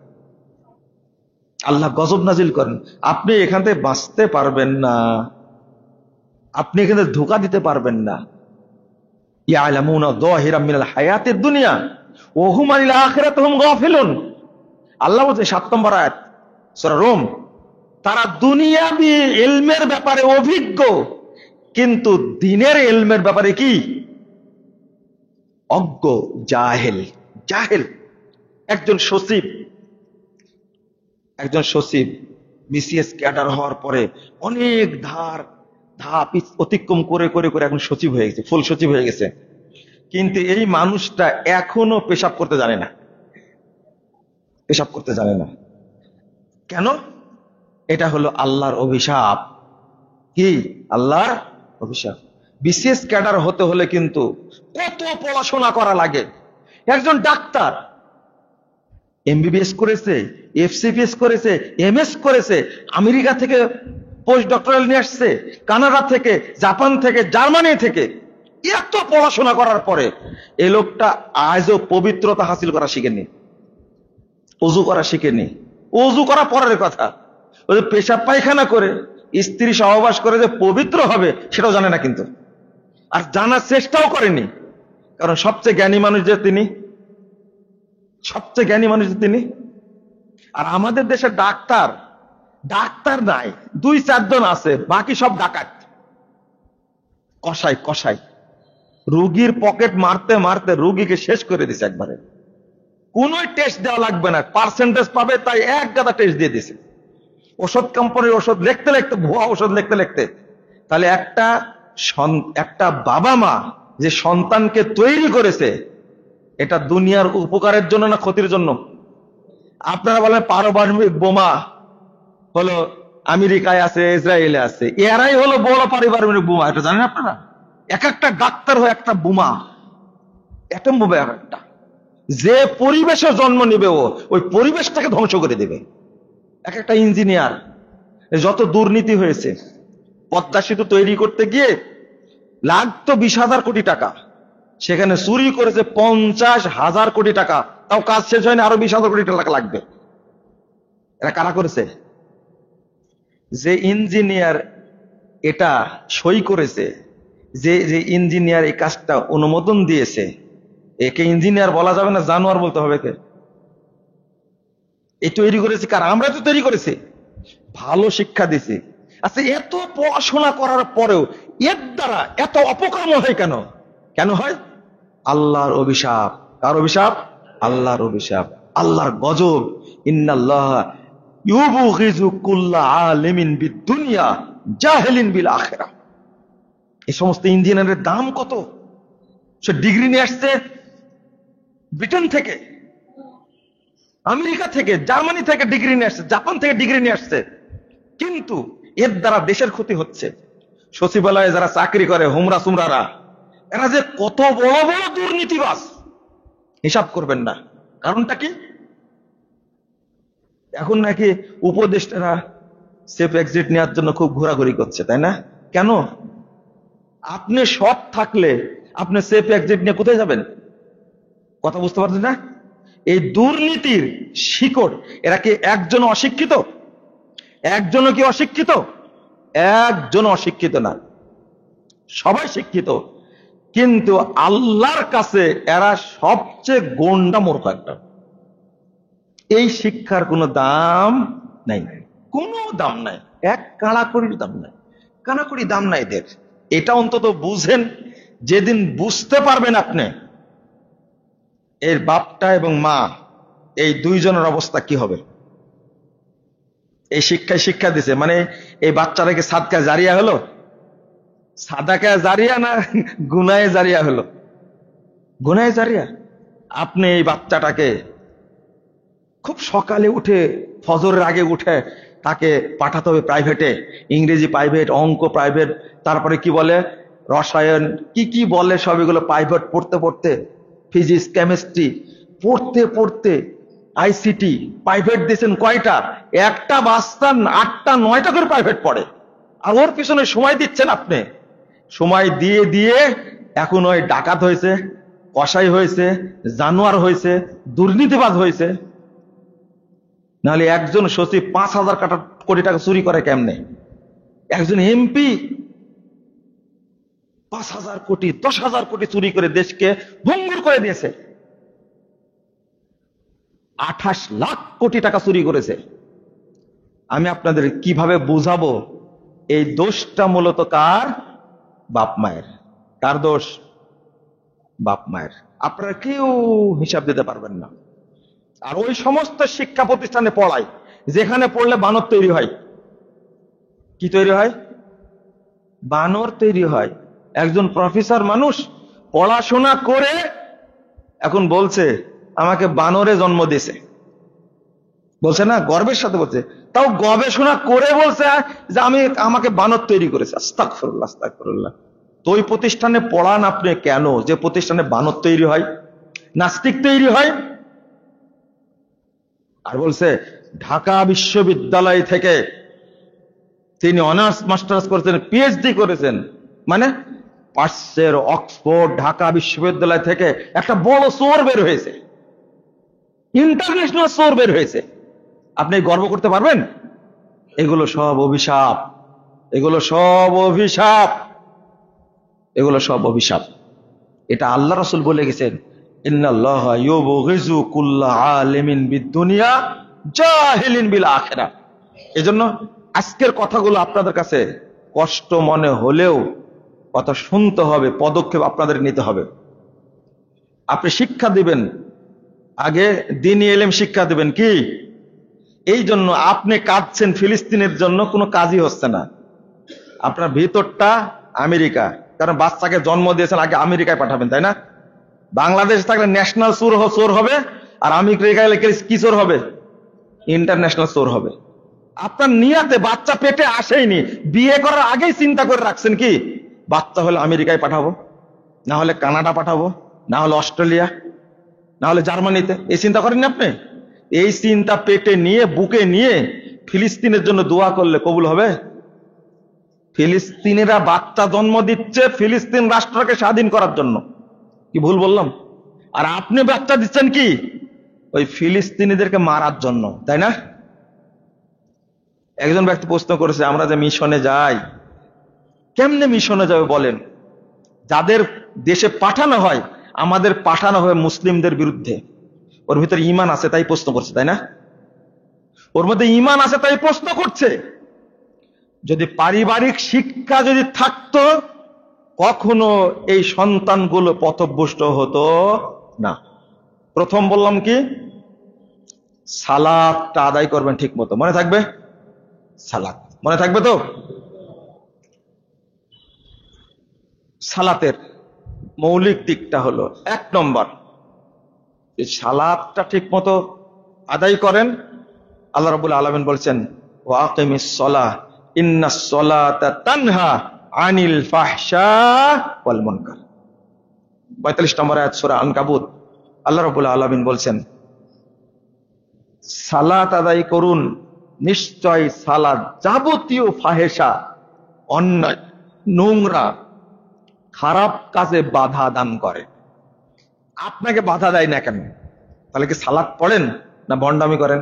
আল্লাহ গজব নাজিল করেন। আপনি এখান থেকে বাঁচতে পারবেন না, আপনি এখান থেকে ধোঁকা দিতে পারবেন না। ইয়ালামুনা যাহিরাম মিনাল হায়াতিদ দুনিয়া ওয়া হুম আনিল আখিরাতি হুম গাফিলুন। আল্লাহ বলছে 7 নম্বর আয়াত সূরা রুম, তারা দুনিয়াবি ইলমের ব্যাপারে অভিজ্ঞ, কিন্তু দ্বীনের ইলমের ব্যাপারে কি? অজ্ঞ, জাহেল। একজন সচিব বিসিএস ক্যাডার হওয়ার পরে অনেক ধাপ অতিক্রম করে এখন সচিব হয়ে গেছে, ফুল সচিব হয়ে গেছে, কিন্তু এই মানুষটা এখনো পেশাব করতে জানে না। কেন? এটা হলো আল্লাহর অভিশাপ। কি? আল্লাহর অভিশাপ। বিসিএস ক্যাডার হতে হলে কিন্তু কত পড়াশোনা করা লাগে। একজন ডাক্তার এমবিবিএস করেছে, এফসিপিএস করেছে, এমএস করেছে, আমেরিকা থেকে পোস্ট ডক্টরাল নিয়ে আসছে, কানাডা থেকে, জাপান থেকে, জার্মানি থেকে, এত পড়াশোনা করার পরে এই লোকটা আজও পবিত্রতা হাসিল করা শিখেনি, ওযু করা শিখেনি। ওযু করা পরের কথা, ওই যে পেশাব পায়খানা করে স্ত্রী সহবাস করে যে পবিত্র হবে সেটাও জানে না, কিন্তু আর জানার চেষ্টাও করেনি। কারণ সবচেয়ে জ্ঞানী মানুষ যে তিনি। আর আমাদের দেশের ডাক্তার নাই, 2-4 জন আছে, বাকি সব ডাকাত, কসাই। রোগীর পকেট মারতে মারতে রোগীকে শেষ করে দিছে একবারে। কোন টেস্ট দেওয়া লাগবে না, পার্সেন্টেজ পাবে, তাই এক গাদা টেস্ট দিয়ে দিছে। ওষুধ কোম্পানির ওষুধ লিখতে ভুয়া ওষুধ লিখতে, তাহলে একটা বাবা মা যে সন্তানকে তৈরি করেছে, এটা দুনিয়ার উপকারের জন্য না ক্ষতির জন্য? আপনারা বলেন পারমাণবিক বোমা হলো আমেরিকায় আছে, ইসরায়েলে আছে, এরাই হলো বড় পারমাণবিক বোমা, এটা জানেন আপনারা? এক একটা ডাক্তার হয় একটা বোমা, অ্যাটম বোমা একটা। যে পরিবেশে জন্ম নিবে ওই পরিবেশটাকে ধ্বংস করে দেবে। এক একটা ইঞ্জিনিয়ার, যত দুর্নীতি হয়েছে, পদ্মা সেতু তৈরি করতে গিয়ে লাগতো 20,000 কোটি টাকা, সেখানে চুরি করেছে 50,000 কোটি টাকা, তাও কাজ শেষ হয়নি, আরো 20,000 কোটি টাকা লাগবে। এরা কারা করেছে? যে ইঞ্জিনিয়ার এটা সই করেছে, যে যে ইঞ্জিনিয়ার এই কাজটা অনুমোদন দিয়েছে, একে ইঞ্জিনিয়ার বলা যাবে না, জানোয়ার বলতে হবে। কে এই তৈরি করেছে? কার? আমরা তো তৈরি করেছি, ভালো শিক্ষা দিছি। আচ্ছা, এত পড়াশোনা করার পরেও এর দ্বারা এত অপকর্ম হয় কেন? কেন হয়? আল্লাহর অভিশাপ। কার অভিশাপ? আল্লাহর অভিশাপ, আল্লাহর গজব। ইন্নাল্লাহ ইউবগিযু কুল্লা আলিমিন বিদ-দুনিয়া জাহিলিন বিল আখিরাহ। এই সমস্ত ইঞ্জিনিয়ারের দাম কত? সে ডিগ্রি নিয়ে আসছে ব্রিটেন থেকে, আমেরিকা থেকে, জার্মানি থেকে ডিগ্রি নিয়ে আসছে, জাপান থেকে ডিগ্রি নিয়ে আসছে, কিন্তু এর দ্বারা দেশের ক্ষতি হচ্ছে। সচিবালয়ে যারা চাকরি করে হুমরা সুমরারা, এরা যে কত বড় বড় দুর্নীতিবাজ, হিসাব করবেন না। কারণটা কি? এখন নাকি উপদেষ্টারা সেফ এক্সিট নেওয়ার জন্য খুব ঘোরাঘুরি করছে, তাই না? কেন? আপনি সৎ থাকলে আপনি সেফ এক্সিট নিয়ে কোথায় যাবেন? কথা বুঝতে পারছেন না? এই দুর্নীতির শিকড়। এরা কি একজন অশিক্ষিত? একজনও কি অশিক্ষিত? একজন অশিক্ষিত না, সবাই শিক্ষিত, কিন্তু আল্লাহর কাছে এরা সবচেয়ে গোন্ডা মূর্খ একটা। এই শিক্ষার কোনো দাম নাই, কোনো দাম নাই, এক কানাকড়ির দাম নাই, কানাকড়ি দাম নাই এদের। এটা অন্তত বুঝেন। যেদিন বুঝতে পারবেন আপনি এর বাপটা এবং মা, এই দুইজনের অবস্থা কি হবে। এই শিক্ষায় শিক্ষা দিছে, মানে এই বাচ্চারা কি সাদকা জারিয়া হলো? সাদাকা জারিয়া না গুনায়ে জারিয়া হলো? গুনায়ে জারিয়া। আপনি এই বাচ্চাটাকে খুব সকালে উঠে, ফজরের আগে উঠে তাকে পাঠাতে হবে প্রাইভেটে, ইংরেজি প্রাইভেট, অঙ্ক প্রাইভেট, তারপরে কি বলে রসায়ন, কি কি বলে সব এগুলো প্রাইভেট পড়তে পড়তে, ফিজিক্স কেমিস্ট্রি পড়তে পড়তে, আইসিটি প্রাইভেট দিয়েছেন কয়টা? একটা বাচ্চা 8টা 9টা করে প্রাইভেট পড়ে, আর ওর পিছনে সময় দিচ্ছেন আপনি। সময় দিয়ে দিয়ে এখন ওই ডাকাত হয়েছে, কসাই হয়েছে, জানোয়ার হয়েছে, দুর্নীতিবাজ হয়েছে। নাহলে একজন সচিব 5,000 কোটি টাকা চুরি করে কেমনে? একজন এমপি 5,000 কোটি 10,000 কোটি চুরি করে দেশকে ভঙ্গুর করে দিয়েছে। 28 লাখ কোটি টাকা চুরি করেছে। আমি আপনাদের কিভাবে বুঝাবো? এই দোষটা মূলত কার? বাপ মায়ের। কার দোষ? বাপ মায়ের। আপনারা কেউ হিসাব দিতে পারবেন না। আর ওই সমস্ত শিক্ষা প্রতিষ্ঠানে পড়ায় যেখানে পড়লে বানর তৈরি হয়। কি তৈরি হয়? বানর তৈরি হয়। একজন প্রফেসর মানুষ পড়াশোনা করে এখন বলছে আমাকে বানরে জন্ম দিয়েছে, বলছে না, গর্বের সাথে বলছে, তাও গবেষণা করে বলছে যে আমাকে বানর তৈরি করেছে। আস্তাগফিরুল্লাহ, আস্তাগফিরুল্লাহ। তো ওই প্রতিষ্ঠানে পড়ান আপনি কেন যে প্রতিষ্ঠানে বানর তৈরি হয়, নাস্তিক তৈরি হয়? আর বলছে ঢাকা বিশ্ববিদ্যালয় থেকে তিনি অনার্স মাস্টার্স করেছেন, পিএইচডি করেছেন, মানে পাশের অক্সফোর্ড ঢাকা বিশ্ববিদ্যালয় থেকে একটা বড় চোর বের হয়েছে, ইন্টারন্যাশনাল চোর বের হয়েছে। আপনি গর্ব করতে পারবেন? এগুলো সব অভিশাপ, এগুলো সব অভিশাপ, এগুলো সব অভিশাপ। এটা আল্লাহ রাসূল বলে গেছেন, ইন্নাল্লাহা ইউবগিযু কুল্লা আলিমিন বিদ-দুনিয়া জাহিলিন বিল আখিরাহ। এজন্য আজকের কথাগুলো আপনাদের কাছে কষ্ট মনে হলেও কথা শুনতে হবে, পদক্ষেপ আপনাদের নিতে হবে। আপনি শিক্ষা দিবেন, আগে দ্বীনি ইলম শিক্ষা দিবেন। কি এই জন্য আপনি কাঁদছেন ফিলিস্তিনের জন্য, কোনো কাজই হচ্ছে না। আপনার ভিতরটা আমেরিকা, কারণ বাচ্চাকে জন্ম দিয়েছেন, আগে আমেরিকায় পাঠাবেন, তাই না? বাংলাদেশ থাকলে ন্যাশনাল চোর হবে, আর আমেরিকায় গেলে কি চোর হবে? ইন্টারন্যাশনাল চোর হবে। আপনার নিয়াতে বাচ্চা পেটে আসেইনি, বিয়ে করার আগেই চিন্তা করে রাখছেন কি বাচ্চা হলে আমেরিকায় পাঠাবো, না হলে কানাডা পাঠাবো, না হলে অস্ট্রেলিয়া, না হলে জার্মানিতে। এই চিন্তা করেননি আপনি? এই চিন্তা পেটে নিয়ে, বুকে নিয়ে ফিলিস্তিনের জন্য দোয়া করলে কবুল হবে? ফিলিস্তিনিরা বাচ্চা জন্ম দিচ্ছে ফিলিস্তিন রাষ্ট্রকে স্বাধীন করার জন্য। কি ভুল বললাম? আর আপনি বার্তা দিচ্ছেন কি ওই ফিলিস্তিনিদেরকে মারার জন্য, তাই না? একজন ব্যক্তি প্রশ্ন করেছে, আমরা যে মিশনে যাই, কেমনে মিশনে যাবে বলেন? যাদের দেশে পাঠানো হয়, আমাদের পাঠানো হয় মুসলিমদের বিরুদ্ধে। ওর ভিতরে ঈমান আছে তাই প্রশ্ন করছে, তাই না? ওর মধ্যে ঈমান আছে তাই প্রশ্ন করছে। যদি পারিবারিক শিক্ষা যদি থাকতো, কখনো এই সন্তানগুলো পথভ্রষ্ট হতো না। প্রথম বললাম কি, সালাতটা আদায় করবেন ঠিক মতো, মনে থাকবে? সালাত মনে থাকবে তো? সালাতের মৌলিক দিকটা হলো 1 নম্বর, সালাতটা ঠিক মতো আদায় করেন। আল্লাহ রাব্বুল আলামিন বলছেন, ওয়া আকিমিস সালাহ ইন্নাস সালাতা তানহা আনিল ফাহশা ওয়াল মুনকার। 45 নম্বর আয়াত সূরা আনকাবুত। আল্লাহ রাব্বুল আলামিন বলছেন, সালাত আদায় করুন, নিশ্চয় সালাত যাবতীয় ফাহেশা, অন্যায়, নোংরা, খারাপ কাজে বাধা দান করে। আপনাকে বাধা দেয় না কেন? তাহলে কি সালাত পড়েন না ভণ্ডামি করেন?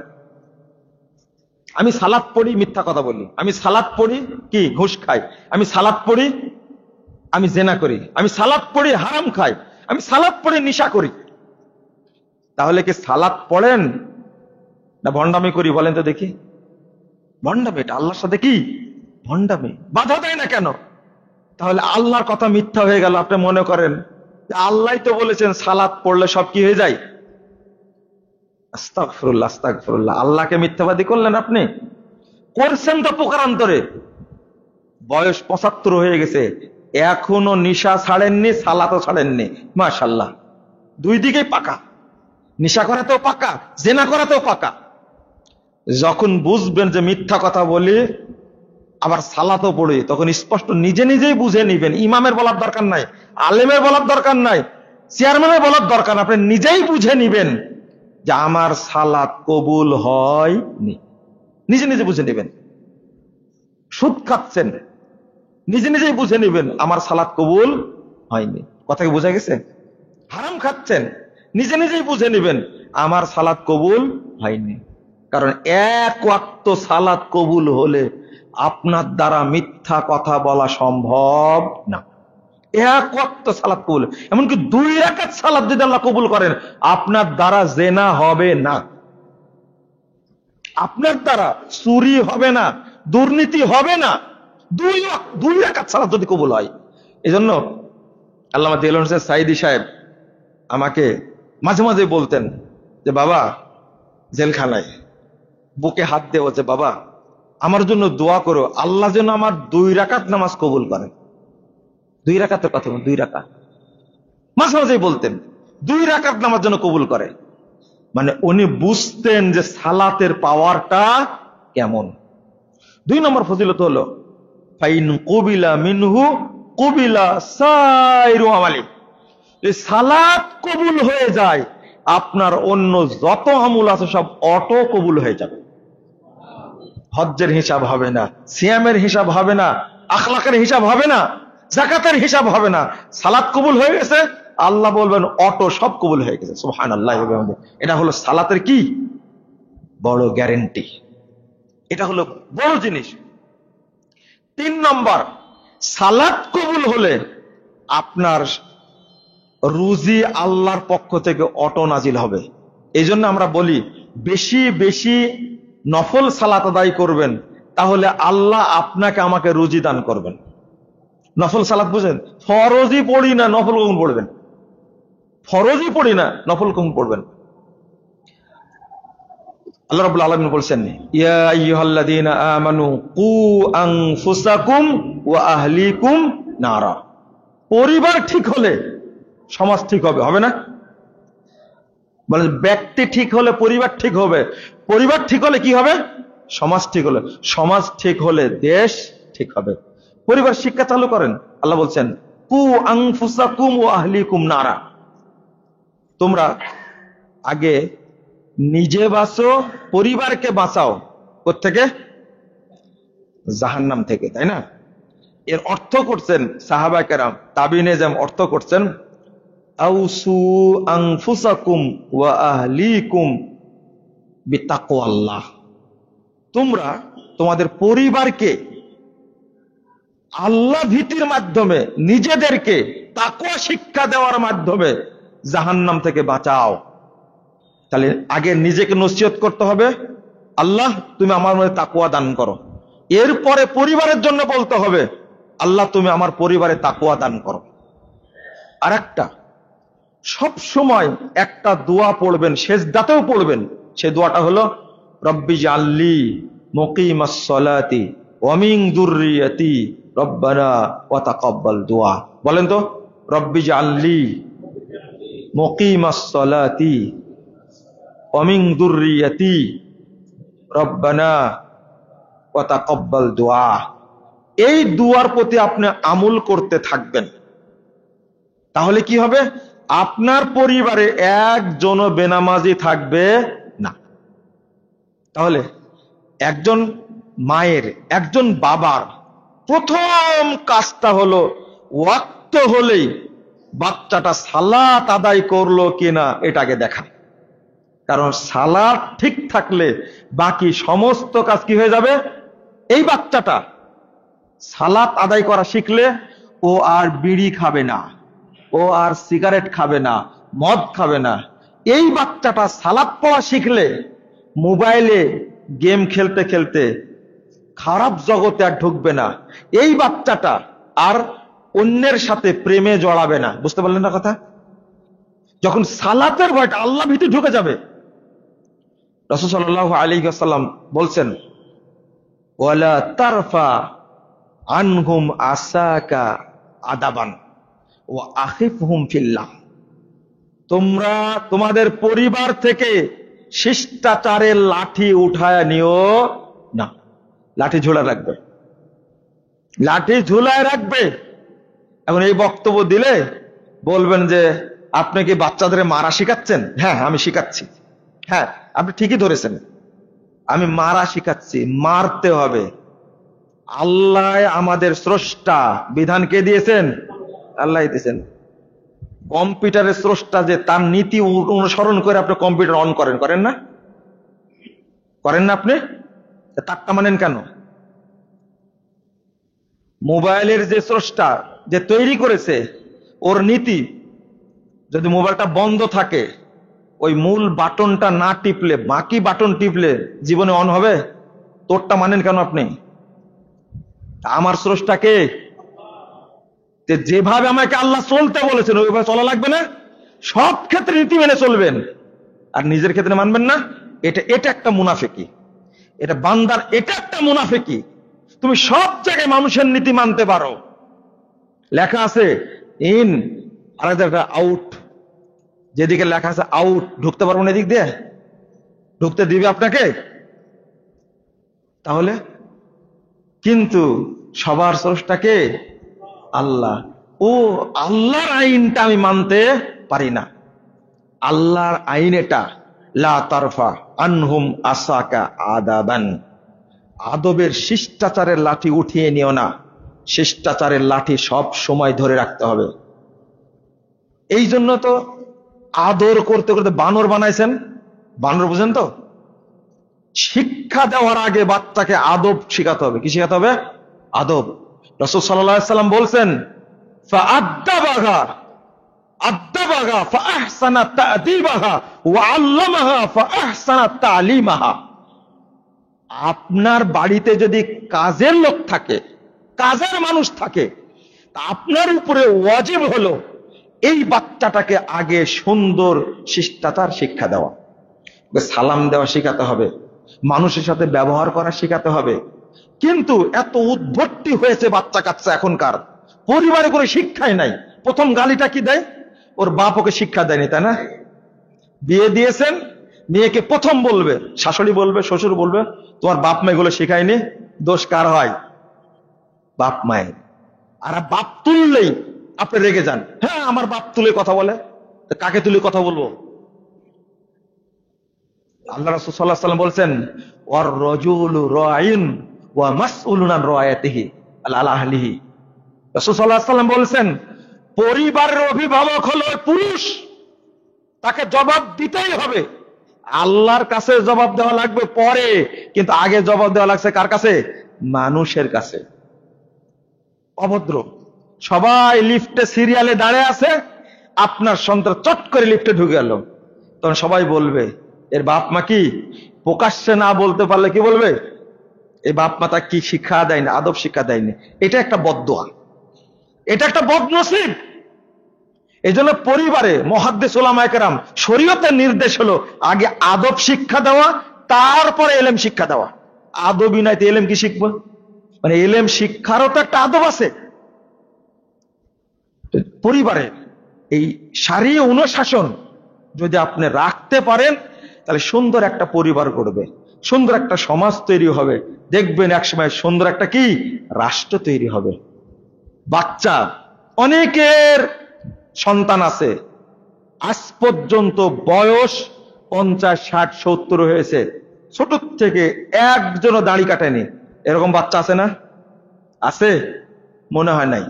আমি সালাত পড়ি, মিথ্যা কথা বলি। আমি সালাত পড়ি, কি ঘুষ খাই। আমি সালাত পড়ি, আমি জেনা করি। আমি সালাত পড়ি, হারাম খাই। আমি সালাত পড়ি, নেশা করি। তাহলে কি সালাত পড়েন না ভণ্ডামি করি বলেন তো দেখি? ভণ্ডামি, এটা আল্লাহর সাথে কি ভণ্ডামি। বাধা দেয় না কেন? তাহলে আল্লাহর কথা মিথ্যা হয়ে গেল। আপনি মনে করেন আল্লাহ তো বলেছেন সালাত পড়লে সব কি হয়ে যায়। আস্তাগফিরুল্লাহ, আস্তাগফিরুল্লাহ। আল্লাহকে মিথ্যাবাদী করলেন আপনি। করছেন তো প্রকারান্তরে। বয়স 75 হয়ে গেছে, এখনো নিশা ছাড়েননি, সালাতও ছাড়েননি। মাশাআল্লাহ, দুই দিকেই পাকা। নিশা করাতেও পাকা, জেনা করাতেও পাকা। যখন বুঝবেন যে মিথ্যা কথা বলি, আবার সালাতও পড়ি, তখন স্পষ্ট নিজে নিজেই বুঝে নিবেন। ইমামের বলার দরকার নাই, আলেমের বলার দরকার নাই, চেয়ারম্যানের বলার দরকার নাই। আপনি নিজেই বুঝে নিবেন যে আমার সালাত কবুল হয়নি। নিজে নিজে বুঝে নিবেন। সুদ খাচ্ছেন, নিজে নিজেই বুঝে নিবেন আমার সালাত কবুল হয়নি। কথা কি বোঝা গেছে? হারাম খাচ্ছেন, নিজে নিজেই বুঝে নিবেন আমার সালাত কবুল হয়নি। কারণ 1 ওয়াক্ত সালাত কবুল হলে আপনার দ্বারা মিথ্যা কথা বলা সম্ভব না। 1 ওয়াক্ত সালাত কবুল, এমনকি 2 রাকাত সালাত যদি আল্লাহ কবুল করেন, আপনার দ্বারা জেনা হবে না, আপনার দ্বারা চুরি হবে না, দুর্নীতি হবে না। 2 রাকাত সালাত যদি কবুল হয়। এজন্য আল্লামা দেলোয়ার হোসেন সাঈদী সাহেব আমাকে মাঝে মাঝে বলতেন যে বাবা, জেলখানায় বুকে হাত দিয়ে বলছে, বাবা আমার জন্য দোয়া করো, আল্লাহ যেন আমার 2 রাকাত নামাজ কবুল করেন। 2 রাকাতের কথা, 2 রাকাত মাঝে মাঝেই বলতেন, 2 রাকাত নামাজ যেন কবুল করে। মানে উনি বুঝতেন যে সালাতের পাওয়ারটা কেমন। 2 নম্বর ফজিলত হলো ফাইন কুবিলা মিনহু কুবিলা সাইরু আমালি। সালাত কবুল হয়ে যায়, আপনার অন্য যত আমল আছে সব অটো কবুল হয়ে যাবে। হজ্জের হিসাব হবে না, সিয়ামের হিসাব হবে না, আখলাকের হিসাব হবে না, যাকাতের হিসাব হবে না। সালাত কবুল হয়ে গেছে, আল্লাহ বলবেন অটো সব কবুল হয়ে গেছে। সুবহানাল্লাহ। এটা হলো সালাতের কি বড় গ্যারান্টি, এটা হলো বড় জিনিস। 3 নম্বর, সালাত কবুল হলে আপনার রুজি আল্লাহর পক্ষ থেকে অটো নাজিল হবে। এই জন্য আমরা বলি বেশি বেশি নফল সালাত আদায় করবেন, তাহলে আল্লাহ আপনাকে আমাকে রুজি দান করবেন। নফল সালাত বুঝেন? ফরজই পড়ি না, নফল কখন পড়বেন? ফরজই পড়ি না, নফল কখন পড়বেন? আল্লাহ রাব্বুল আলামিন বলছেন, ইয়া আইয়ুহাল্লাযীনা আমানু কু আনফুসাকুম ওয়া আহলিকুম নারা। পরিবার ঠিক হলে সমাজ ঠিক হবে, হবে না? মানে ব্যক্তি ঠিক হলে পরিবার ঠিক হবে, পরিবার ঠিক হলে কি হবে? সমাজ ঠিক হলে, সমাজ ঠিক হলে দেশ ঠিক হবে। পরিবার শিক্ষা চালু করেন। আল্লাহ বলছেন, কু আনফুসাকুম ওয়া আহলিকুম নারা। তোমরা আগে নিজে বাঁচো, পরিবারকে বাঁচাও কোত্থেকে? জাহান্নাম থেকে, তাই না? এর অর্থ করছেন সাহাবা কেরাম, তাবিঈন এজম অর্থ করছেন আউসু আনফুসাকুম ওয়া আহলিকুম বিতাকওয়াল্লাহ। তোমরা তোমাদের পরিবারকে আল্লাহ ভীতির মাধ্যমে, নিজেদেরকে তাকওয়া শিক্ষা দেওয়ার মাধ্যমে জাহান্নাম থেকে বাঁচাও। তাহলে আগে নিজেকে নসিহত করতে হবে, আল্লাহ তুমি আমার মধ্যে তাকওয়া দান করো। এরপরে পরিবারের জন্য বলতে হবে, আল্লাহ তুমি আমার পরিবারে তাকওয়া দান করো। আর একটা, সব সময় একটা দোয়া পড়বেন, সেজদাতেও পড়বেন। সে দোয়াটা হলো রব্বি জাল্লি মুকিমাস সালাতি ওয়া মিন যুররিয়াতি রব্বানা ওয়া তাকাব্বাল দুআ। বলেন তো, রব্বি জাল্লি মুকিমাস সালাতি ওয়া মিন যুররিয়াতি রব্বানা ওয়া তাকাব্বাল দুআ। এই দুয়ার প্রতি আপনি আমল করতে থাকবেন, তাহলে কি হবে? আপনার পরিবারে একজনও বেনামাজি থাকবে না। তাহলে একজন মায়ের, একজন বাবার প্রথম কাজটা হলো ওয়াক্ত হলেই বাচ্চাটা সালাত আদায় করলো কিনা এটাকে দেখা। কারণ সালাত ঠিক থাকলে বাকি সমস্ত কাজ কি হয়ে যাবে? এই বাচ্চাটা সালাত আদায় করা শিখলে ও আর বিড়ি খাবে না, ও আর সিগারেট খাবে না, মদ খাবে না। এই বাচ্চাটা সালাত পড়া শিখলে মোবাইলে গেম খেলতে খেলতে খারাপ জগতে আর ঢুকবে না। এই বাচ্চাটা আর অন্যের সাথে প্রেমে জড়াবে না। বুঝতে পারলেন না কথা? যখন সালাতের ভয়টা, আল্লাহ ভীতি ঢুকে যাবে। রাসূল সাল্লাল্লাহু আলাইহি ওয়াসাল্লাম বলছেন, ওয়ালা তারফা আনহুম আসাকা আদাবান ওয়া আখিফহুম ফিল্লাহ। তোমরা তোমাদের পরিবার থেকে শিষ্টাচারের লাঠি উঠায় নিও না। লাঠি ঝোলা রাখবে, লাঠি ঝুলায় রাখবে। এখন এই বক্তব্য দিলে বলবেন যে আপনি কি বাচ্চাদের মারা শিখাচ্ছেন? হ্যাঁ, আমি শিখাচ্ছি। হ্যাঁ, আপনি ঠিকই ধরেছেন, আমি মারা শিখাচ্ছি। মারতে হবে। আল্লাহ আমাদের স্রষ্টা, বিধান কে দিয়েছেন? আল্লাহ দিয়েছেন। কম্পিউটারের স্রষ্টা যে, তার নীতি অনুসরণ করে আপনি কম্পিউটার অন করেন, করেন না? করেন না আপনি? তারটা মানেন কেন? মোবাইলের যে স্রষ্টা, যে তৈরি করেছে, ওর নীতি যদি মোবাইলটা বন্ধ থাকে, ওই মূল বাটনটা না টিপলে বাকি বাটন টিপলে জীবনে অন হবে। তোরটা মানেন কেন আপনি? আমার স্রষ্টাকে যেভাবে আমাকে আল্লাহ চলতে বলেছেন ওইভাবে চলা লাগবে না? সব ক্ষেত্রে নীতি মেনে চলবেন, আর নিজের ক্ষেত্রে মানবেন না। এটা একটা মুনাফিকি, এটা বান্দার, এটা একটা মুনাফিকি। তুমি সব জায়গায় মানুষের নীতি মানতে পারো, লেখা আছে ইন, আর একটা আউট। যেদিকে লেখা আছে আউট, ঢুকতে পারবো না, এদিক দিয়ে ঢুকতে দিবে আপনাকে? তাহলে কিন্তু সবার স্রষ্টাকে আল্লাহ। ও আল্লাহর আইনটা আমি মানতে পারি না। আল্লাহর আইন এটা, লা তারফা আনহুম আসাকা আদাবান। আদবের শিষ্টাচারের লাঠি উঠিয়ে নিও না। শিষ্টাচারের লাঠি সব সময় ধরে রাখতে হবে। এই জন্য তো আদর করতে করতে বানর বানাইছেন। বানর বুঝেন তো? শিক্ষা দেওয়ার আগে বাচ্চাকে আদব শিখাতে হবে। কি শিখাতে হবে? আদব। রাসূল সাল্লাল্লাহু আলাইহি ওয়াসাল্লাম বলছেন, ফাআদ্দাবাহা আদ্দাবাহা ফাআহসানা তা'দীবাহা ওয়া আল্লামাহা ফাআহসানা তা'লিমাহা। আপনার বাড়িতে যদি কাজের লোক থাকে, কাজের মানুষ থাকে, তা আপনার উপরে ওয়াজিব হলো এই বাচ্চাটাকে আগে সুন্দর শিষ্টাচার শিক্ষা দেওয়া। সালাম দেওয়া শিখাতে হবে, মানুষের সাথে ব্যবহার করা শিখাতে হবে। কিন্তু এত উদ্ভট্টি হয়েছে বাচ্চা কাচ্চা এখনকার, পরিবারে কোনো শিক্ষাই নাই। প্রথম গালিটা কি দেয়? ওর বাপ ওকে শিক্ষা দেয়নি, তাই না? বিয়ে দিয়েছেন, মেয়েকে প্রথম বলবে, শাশুড়ি বলবে, শ্বশুর বলবে, তোমার বাপ মা এগুলো শিখায়নি। দোষ কার হয়? বাপ মায়ের। আর বাপ তুললেই আপনি রেগে যান। হ্যাঁ, আমার বাপ তুলে কথা বলে, কাকে তুলে কথা বলবো? আল্লাহ রাসূল সাল্লাল্লাহু আলাইহি ওয়াসাল্লাম বলছেন, ওয়ার রাজুলু রাইন ওয়া মাসউলুন আন রায়াতিহি আলা আহলিহি। রাসূল সাল্লাল্লাহু আলাইহি ওয়াসাল্লাম বলছেন, পরিবারের অভিভাবক হলো পুরুষ, তাকে জবাব দিতেই হবে। আল্লাহর কাছে জবাব দেওয়া লাগবে পরে, কিন্তু আগে জবাব দেওয়া লাগছে কার কাছে? মানুষের কাছে। অভদ্র সবাই লিফটে সিরিয়ালে দাঁড়িয়ে আছে, আপনার সন্তান চট করে লিফটে ঢুকে গেল, তখন সবাই বলবে এর বাপ মা কি? প্রকাশ্যে না বলতে পারলে কি বলবে? এই বাপ মা তাকে কি শিক্ষা দেয়নি, আদব শিক্ষা দেয়নি। এটা একটা বদদোয়া, এটা একটা বদনসিব। এই জন্য পরিবারে মুহাদ্দিস উলামায়ে কেরাম শরীয়তের নির্দেশ হলো আগে আদব শিক্ষা দেওয়া, তারপরে এলেম শিক্ষা দেওয়া। আদবই নাই তো এলেম কি শিখবো? মানে এলেম শিক্ষারও তো একটা আদব আছে। পরিবারে এই শারীরিক অনুশাসন যদি আপনি রাখতে পারেন, তাহলে সুন্দর একটা পরিবার গড়বে, সুন্দর একটা সমাজ তৈরি হবে, দেখবেন একসময় সুন্দর একটা কি রাষ্ট্র তৈরি হবে। বাচ্চা অনেকের সন্তান আছে, আজ পর্যন্ত বয়স 50, 60, 70 হয়েছে, ছোট থেকে একজনও দাড়ি কাটেনি। এরকম বাচ্চা আছে না? আছে? মনে হয় নাই।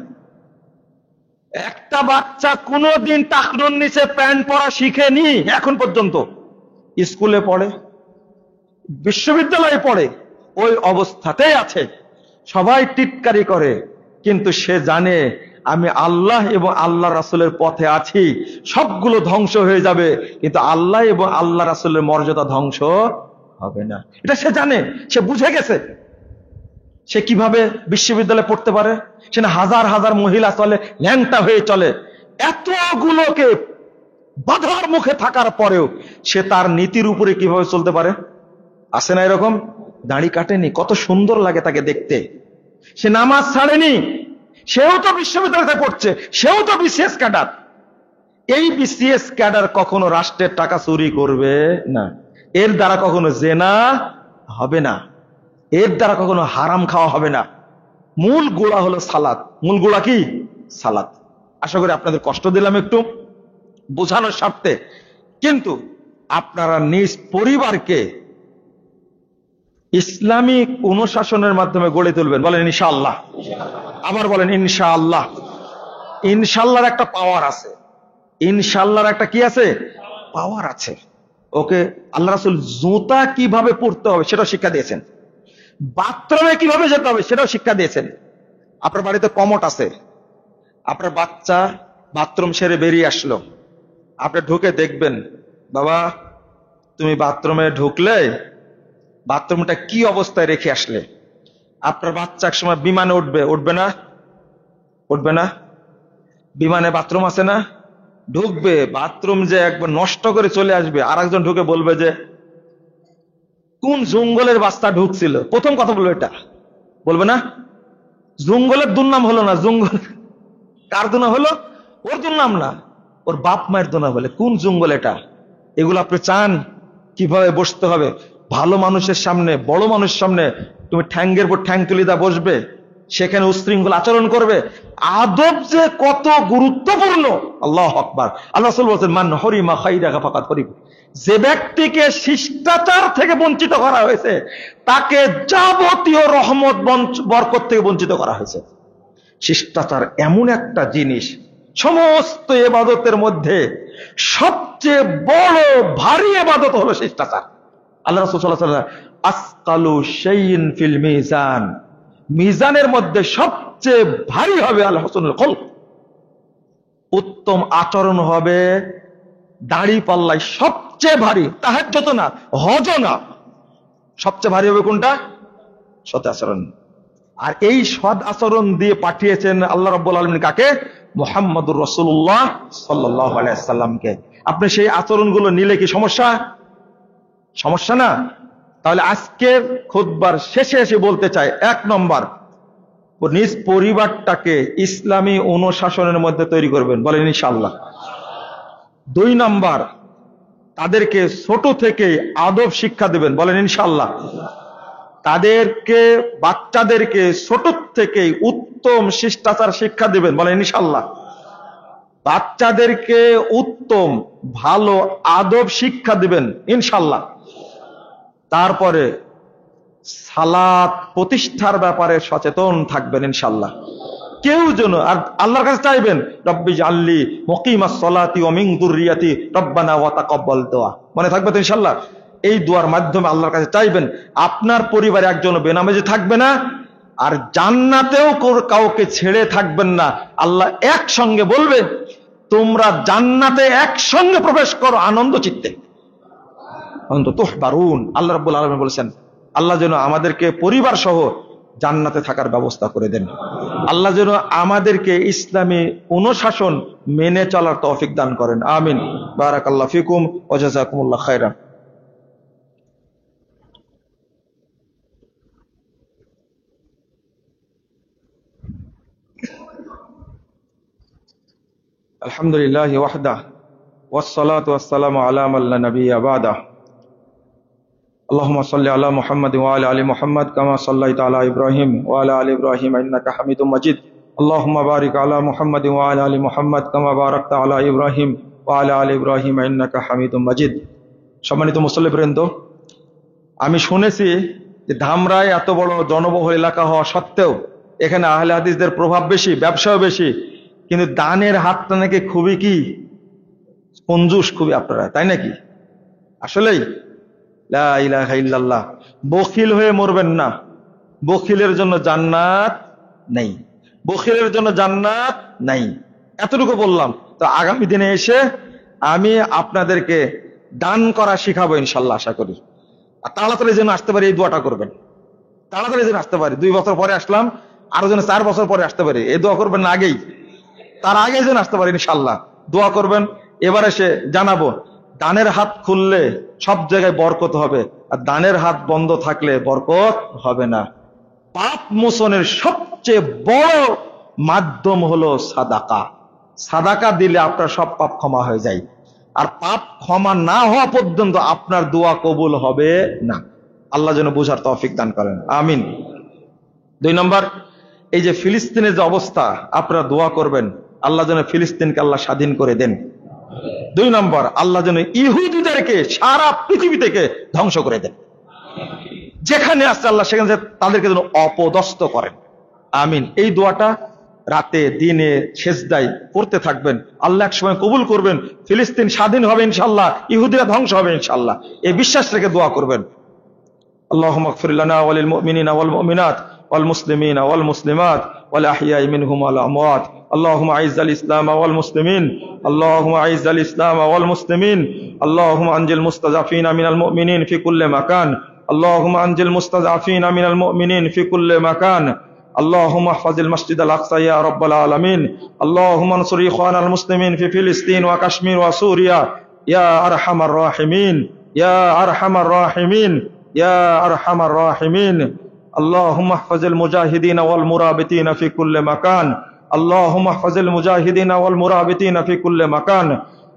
একটা বাচ্চা কোনোদিন টাকনোর নিচে প্যান্ট পরা শিখেনি এখন পর্যন্ত। স্কুলে পড়ে, বিশ্ববিদ্যালয়ে পড়ে, ওই অবস্থাতেই আছে। সবাই টিটকারি করে, কিন্তু সে জানে আমি আল্লাহ এবং আল্লাহ রাসূলের পথে আছি। সবগুলো ধ্বংস হয়ে যাবে, কিন্তু আল্লাহ এবং আল্লাহ রাসূলের মর্যাদা ধ্বংস হবে না। এটা সে জানে, সে বুঝে গেছে। সে কিভাবে বিশ্ববিদ্যালয়ে পড়তে পারে? সে না হাজার হাজার মহিলা চলে, ল্যাংটা হয়ে চলে, এতগুলোকে বাধার মুখে থাকার পরেও সে তার নীতির উপরে কিভাবে চলতে পারে? আসে না এরকম? দাড়ি কাটেনি, কত সুন্দর লাগে তাকে দেখতে। সে নামাজ ছাড়েনি, সেও তো বিশ্ববিদ্যালয়তে পড়ছে, সেও তো বিসিএস ক্যাডার। এই বিসিএস ক্যাডার কখনো রাষ্ট্রের টাকা চুরি করবে না, এর দ্বারা কখনো জেনা হবে না, এর দ্বারা কখনো হারাম খাওয়া হবে না। মূল গোড়া হলো সালাত। মূল গোড়া কি? সালাত। আশা করি আপনাদের কষ্ট দিলাম একটু বোঝানোর স্বার্থে, কিন্তু আপনারা নিজ পরিবারকে ইসলামিক অনুশাসনের মাধ্যমে গড়ে তুলবেন। বলেন ইনশাআল্লাহ। আবার বলেন ইনশাআল্লাহ। ইনশাআল্লাহর একটা পাওয়ার আছে, ইনশাআল্লাহর একটা কি আছে? পাওয়ার আছে। ওকে আল্লাহ রাসূল জুতা কিভাবে পরতে হবে সেটাও শিক্ষা দিয়েছেন, বাথরুমে কিভাবে যেতে হবে সেটাও শিক্ষা দিয়েছেন। আপনার বাড়িতে কমোড আছে, আপনার বাচ্চা বাথরুম সেরে বেরিয়ে আসলো, আপনি ঢুকে দেখবেন, বাবা তুমি বাথরুমে ঢুকলে বাথরুমটা কি অবস্থায় রেখে আসলে। আপনার বাচ্চা এক সময় বিমানে উঠবে, উঠবে না? উঠবে না? বিমানে বাথরুম আছে না? ঢুকবে, বাথরুম যে একবার নষ্ট করে চলে আসবে, আর একজন ঢুকে বলবে যে কোন জঙ্গলের বাচ্চা ঢুকছিল। প্রথম কথা বলবে এটা, বলবে না? জঙ্গলের দুর্নাম হলো না, জঙ্গল কার দুর্নাম হলো? ওর দুর্নাম না, ওর বাপ মায়ের দুর্নাম বলে। কোন জঙ্গল এটা? এগুলো আপনি চান? কিভাবে বসতে হবে? ভালো মানুষের সামনে, বড় মানুষের সামনে তুমি ঠ্যাঙ্গের পর ঠ্যাং তুলে দা বসবে, সেখানে উশৃঙ্খল আচরণ করবে। আদব যে কত গুরুত্বপূর্ণ, আল্লাহু আকবার। আল্লাহ রাসূল বলেন মান হরিমা খাইরাকা ফাকাত হরিম। যে ব্যক্তিকে শিষ্টাচার থেকে বঞ্চিত করা হয়েছে, তাকে যাবতীয় রহমত বরকত থেকে বঞ্চিত করা হয়েছে। শিষ্টাচার এমন একটা জিনিস, সমস্ত ইবাদতের মধ্যে সবচেয়ে বড় ভারী ইবাদত হলো শিষ্টাচার। আল্লাহ রাসূল সাল্লাল্লাহু আলাইহি ওয়াসাল্লাম আসকালু শাইইন ফিল মিজান, মিজানের মধ্যে সবচেয়ে ভারী হবে আল হুসনুল খুলক, উত্তম আচরণ হবে। দাড়ি পাল্লায় সবচেয়ে ভারী, তাহাজ্জুদ না, হজ না, সবচেয়ে ভারী হবে কোনটা? সৎ আচরণ। আর এই সৎ আচরণ দিয়ে পাঠিয়েছেন আল্লাহ রাব্বুল আলামিন কাকে? মুহাম্মদুর রাসূলুল্লাহ সাল্লাল্লাহু আলাইহি সাল্লামকে। আপনি সেই আচরণগুলো নিলে কি সমস্যা? সমস্যা না। তাহলে আজকে খুতবার শেষে এসে বলতে চাই, 1 নম্বর, নিজ পরিবারটাকে ইসলামী অনুশাসনের মধ্যে তৈরি করবেন। বলেন ইনশাআল্লাহ। 2 নম্বর, তাদেরকে ছোট থেকে আদব শিক্ষা দেবেন। বলেন ইনশাআল্লাহ। তাদেরকে, বাচ্চাদেরকে ছোট থেকে উত্তম শিষ্টাচার শিক্ষা দিবেন। বলেন ইনশাআল্লাহ। বাচ্চাদেরকে উত্তম ভালো আদব শিক্ষা দিবেন ইনশাআল্লাহ। তারপরে সালাত প্রতিষ্ঠার ব্যাপারে সচেতন থাকবেন ইনশাআল্লাহ। কেউ যেন, আর আল্লাহর কাছে চাইবেন রব্বি জাআলনি মুকিমাস সালাতি ওয়া মিন যুররিয়াতি রব্বানা ওয়া তাকাব্বাল দুআ। মনে থাকবে তো ইনশাআল্লাহ? এই দুয়ার মাধ্যমে আল্লাহর কাছে চাইবেন আপনার পরিবারে একজন বেনামাজি থাকবে না, আর জান্নাতেও কাউকে ছেড়ে থাকবেন না। আল্লাহ একসঙ্গে বলবে তোমরা জান্নাতে একসঙ্গে প্রবেশ করো আনন্দ চিত্তে। তুহবারুন। আল্লাহ রাব্বুল আলামিন বলেছেন আল্লাহ যেন আমাদেরকে পরিবার সহ জান্নাতে থাকার ব্যবস্থা করে দেন। আল্লাহ যেন আমাদেরকে ইসলামী অনুশাসন মেনে চলার তৌফিক দান করেন। আমিন। বারাকাল্লাহু ফিকুম ওয়া জাযাকুমুল্লাহু খাইরান। আলহামদুলিল্লাহি ওয়াহদাহু ওয়াসসালাতু ওয়াসসালামু আলা মান লা নাবিয়্যা বা'দাহু। আল্লাহুম্মা সাল্লি আলা মুহাম্মাদ ওয়া আলা আলি মুহাম্মাদ কামা সাল্লাইতা আলা ইব্রাহিম ওয়া আলা আলি ইব্রাহিম ইন্নাকা হামিদুম মাজিদ। আল্লাহুম্মা বারিক আলা মুহাম্মাদ ওয়া আলা আলি মুহাম্মাদ কামা বারাকতা আলা ইব্রাহিম ওয়া আলা আলি ইব্রাহিম ইন্নাকা হামিদুম মাজিদ। সম্মানিত মুসল্লিবৃন্দ, আমি শুনেছি যে ধামরায় এত বড় জনবহুল এলাকা হওয়া সত্ত্বেও এখানে আহলে হাদিসদের প্রভাব বেশি, ব্যবসাও বেশি, কিন্তু দানের হাতটা নাকি খুবই কি কঞ্জুস, খুবই আপনারা, তাই নাকি? আসলেই লা ইলাহা ইল্লাল্লাহ। বখিল হয়ে মরবেন না, বখিলের জন্য জান্নাত নেই, বখিলের জন্য জান্নাত নাই। এতটুকু বললাম। তো আগামী দিনে এসে আমি আপনাদেরকে দান করা শিখাবো ইনশাল্লাহ, আশা করি। আর তাড়াতাড়ি যেন আসতে পারি এই দোয়াটা করবেন, তাড়াতাড়ি যেন আসতে পারি। 2 বছর পরে আসলাম, আরো যেন 4 বছর পরে আসতে পারি, এই দোয়া করবেন না আগেই, তার আগেই যেন আসতে পারি ইনশাল্লাহ। দোয়া করবেন। এবার এসে জানাবো দানের হাত খুললে সব জায়গায় বরকত হবে, আর দানের হাত বন্ধ থাকলে বরকত হবে না। পাপ মোচনের সবচেয়ে বড় মাধ্যম হলো সাদাকা। সাদাকা দিলে আপনার সব পাপ ক্ষমা হয়ে যায়, আর পাপ ক্ষমা না হওয়া পর্যন্ত আপনার দোয়া কবুল হবে না। আল্লাহ যেন বোঝার তৌফিক দান করেন। আমিন। 2 নম্বর, এই যে ফিলিস্তিনের যে অবস্থা, আপনারা দোয়া করবেন আল্লাহ যেন ফিলিস্তিনকে আল্লাহ স্বাধীন করে দেন। 2 নম্বর, আল্লাহ যেন ইহুদিদেরকে সারা পৃথিবী থেকে ধ্বংস করে দেন। যেখানে আছে আল্লাহ সেখানে তাদেরকে যেন অপদস্থ করেন। আমিন। এই দোয়াটা রাতে দিনে সেজদায় করতে থাকবেন, আল্লাহ এক সময় কবুল করবেন, ফিলিস্তিন স্বাধীন হবে ইনশাআল্লাহ, ইহুদিরা ধ্বংস হবে ইনশাআল্লাহ। এই বিশ্বাস রেখে দোয়া করবেন। আল্লাহুম্মা ইগফির লানা ওয়া লিল মুমিনিনা ওয়াল মুমিনাত ওয়াল মুসলিমিনা ওয়াল মুসলিমাত ওয়াল আহইয়াই মিনহুম ওয়াল আমওয়াত। اللهم اعز الاسلام والمسلمين، اللهم اعز الاسلام والمسلمين، اللهم انجِ المستضعفين من المؤمنين في كل مكان، اللهم انجِ المستضعفين من المؤمنين في كل مكان، اللهم احفظ المسجد الاقصى يا رب العالمين، اللهم انصر اخواننا المسلمين في فلسطين وكشمير وسوريا يا ارحم الراحمين، يا ارحم الراحمين، يا ارحم الراحمين، اللهم احفظ المجاهدين والمرابطين في كل مكان، اللهم احفظ المجاهدين والمرابطين في كل مكان،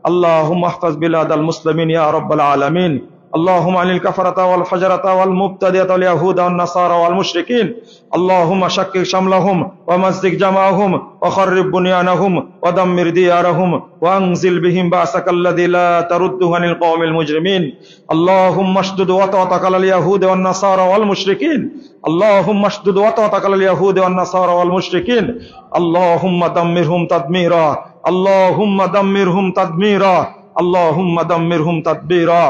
اللهم احفظ بلاد المسلمين يا رب العالمين، اللهم عن الكفرة والفجرة والمبتدئة واليهود والنصارى والمشركين، اللهم شكك شملهم ومزق جمعهم وخرب بنيانهم ودمر ديارهم وانزل بهم بأسك الذي لا ترده عن القوم المجرمين، اللهم اشدد وطأتك على اليهود والنصارى والمشركين، اللهم اشدد وطأتك على اليهود والنصارى والمشركين، اللهم دمرهم تدميرا، اللهم دمرهم تدميرا، اللهم دمرهم تدبيرا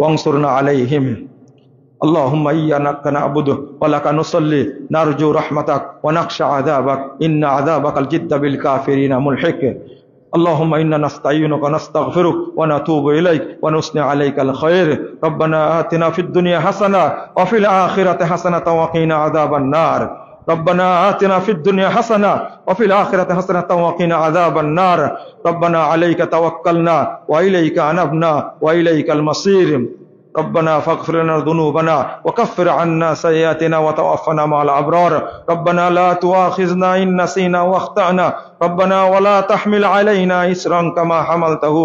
وانصرنا عليهم، اللهم إياك نعبد ولك نصلي نرجو رحمتك ونخشى عذابك إن عذابك الجد بالكافرين ملحق، اللهم إنا نستعينك ونستغفرك ونتوب إليك ونثني عليك الخير، ربنا آتنا في الدنيا حسنة وفي الآخرة حسنة وقنا عذاب النار، ربنا آتنا في الدنيا حسنة وفي الآخرة حسنة وقنا عذاب النار، ربنا عليك توكلنا وإليك أنبنا وإليك المصير، ربنا فاغفر لنا ذنوبنا وكفر عنا سيئاتنا وتوفنا مع الأبرار، ربنا لا تؤاخذنا إن نسينا واخطأنا، ربنا ولا تحمل علينا إصرا كما حملته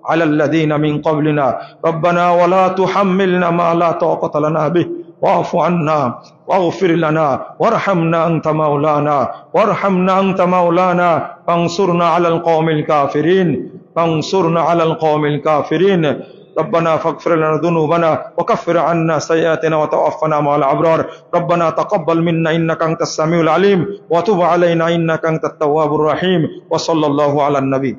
على الذين من قبلنا، ربنا ولا تحملنا ما لا طاقة لنا به، واعف عنا واغفر لنا وارحمنا أنت مولانا، وارحمنا أنت مولانا، فانصرنا على القوم الكافرين، فانصرنا على القوم الكافرين، ربنا فاغفر لنا ذنوبنا وكفر عنا سيئاتنا وتوفنا مع الأبرار ربنا تقبل منا إنك أنت السميع العليم وتب علينا إنك أنت التواب الرحيم وصلى الله على النبي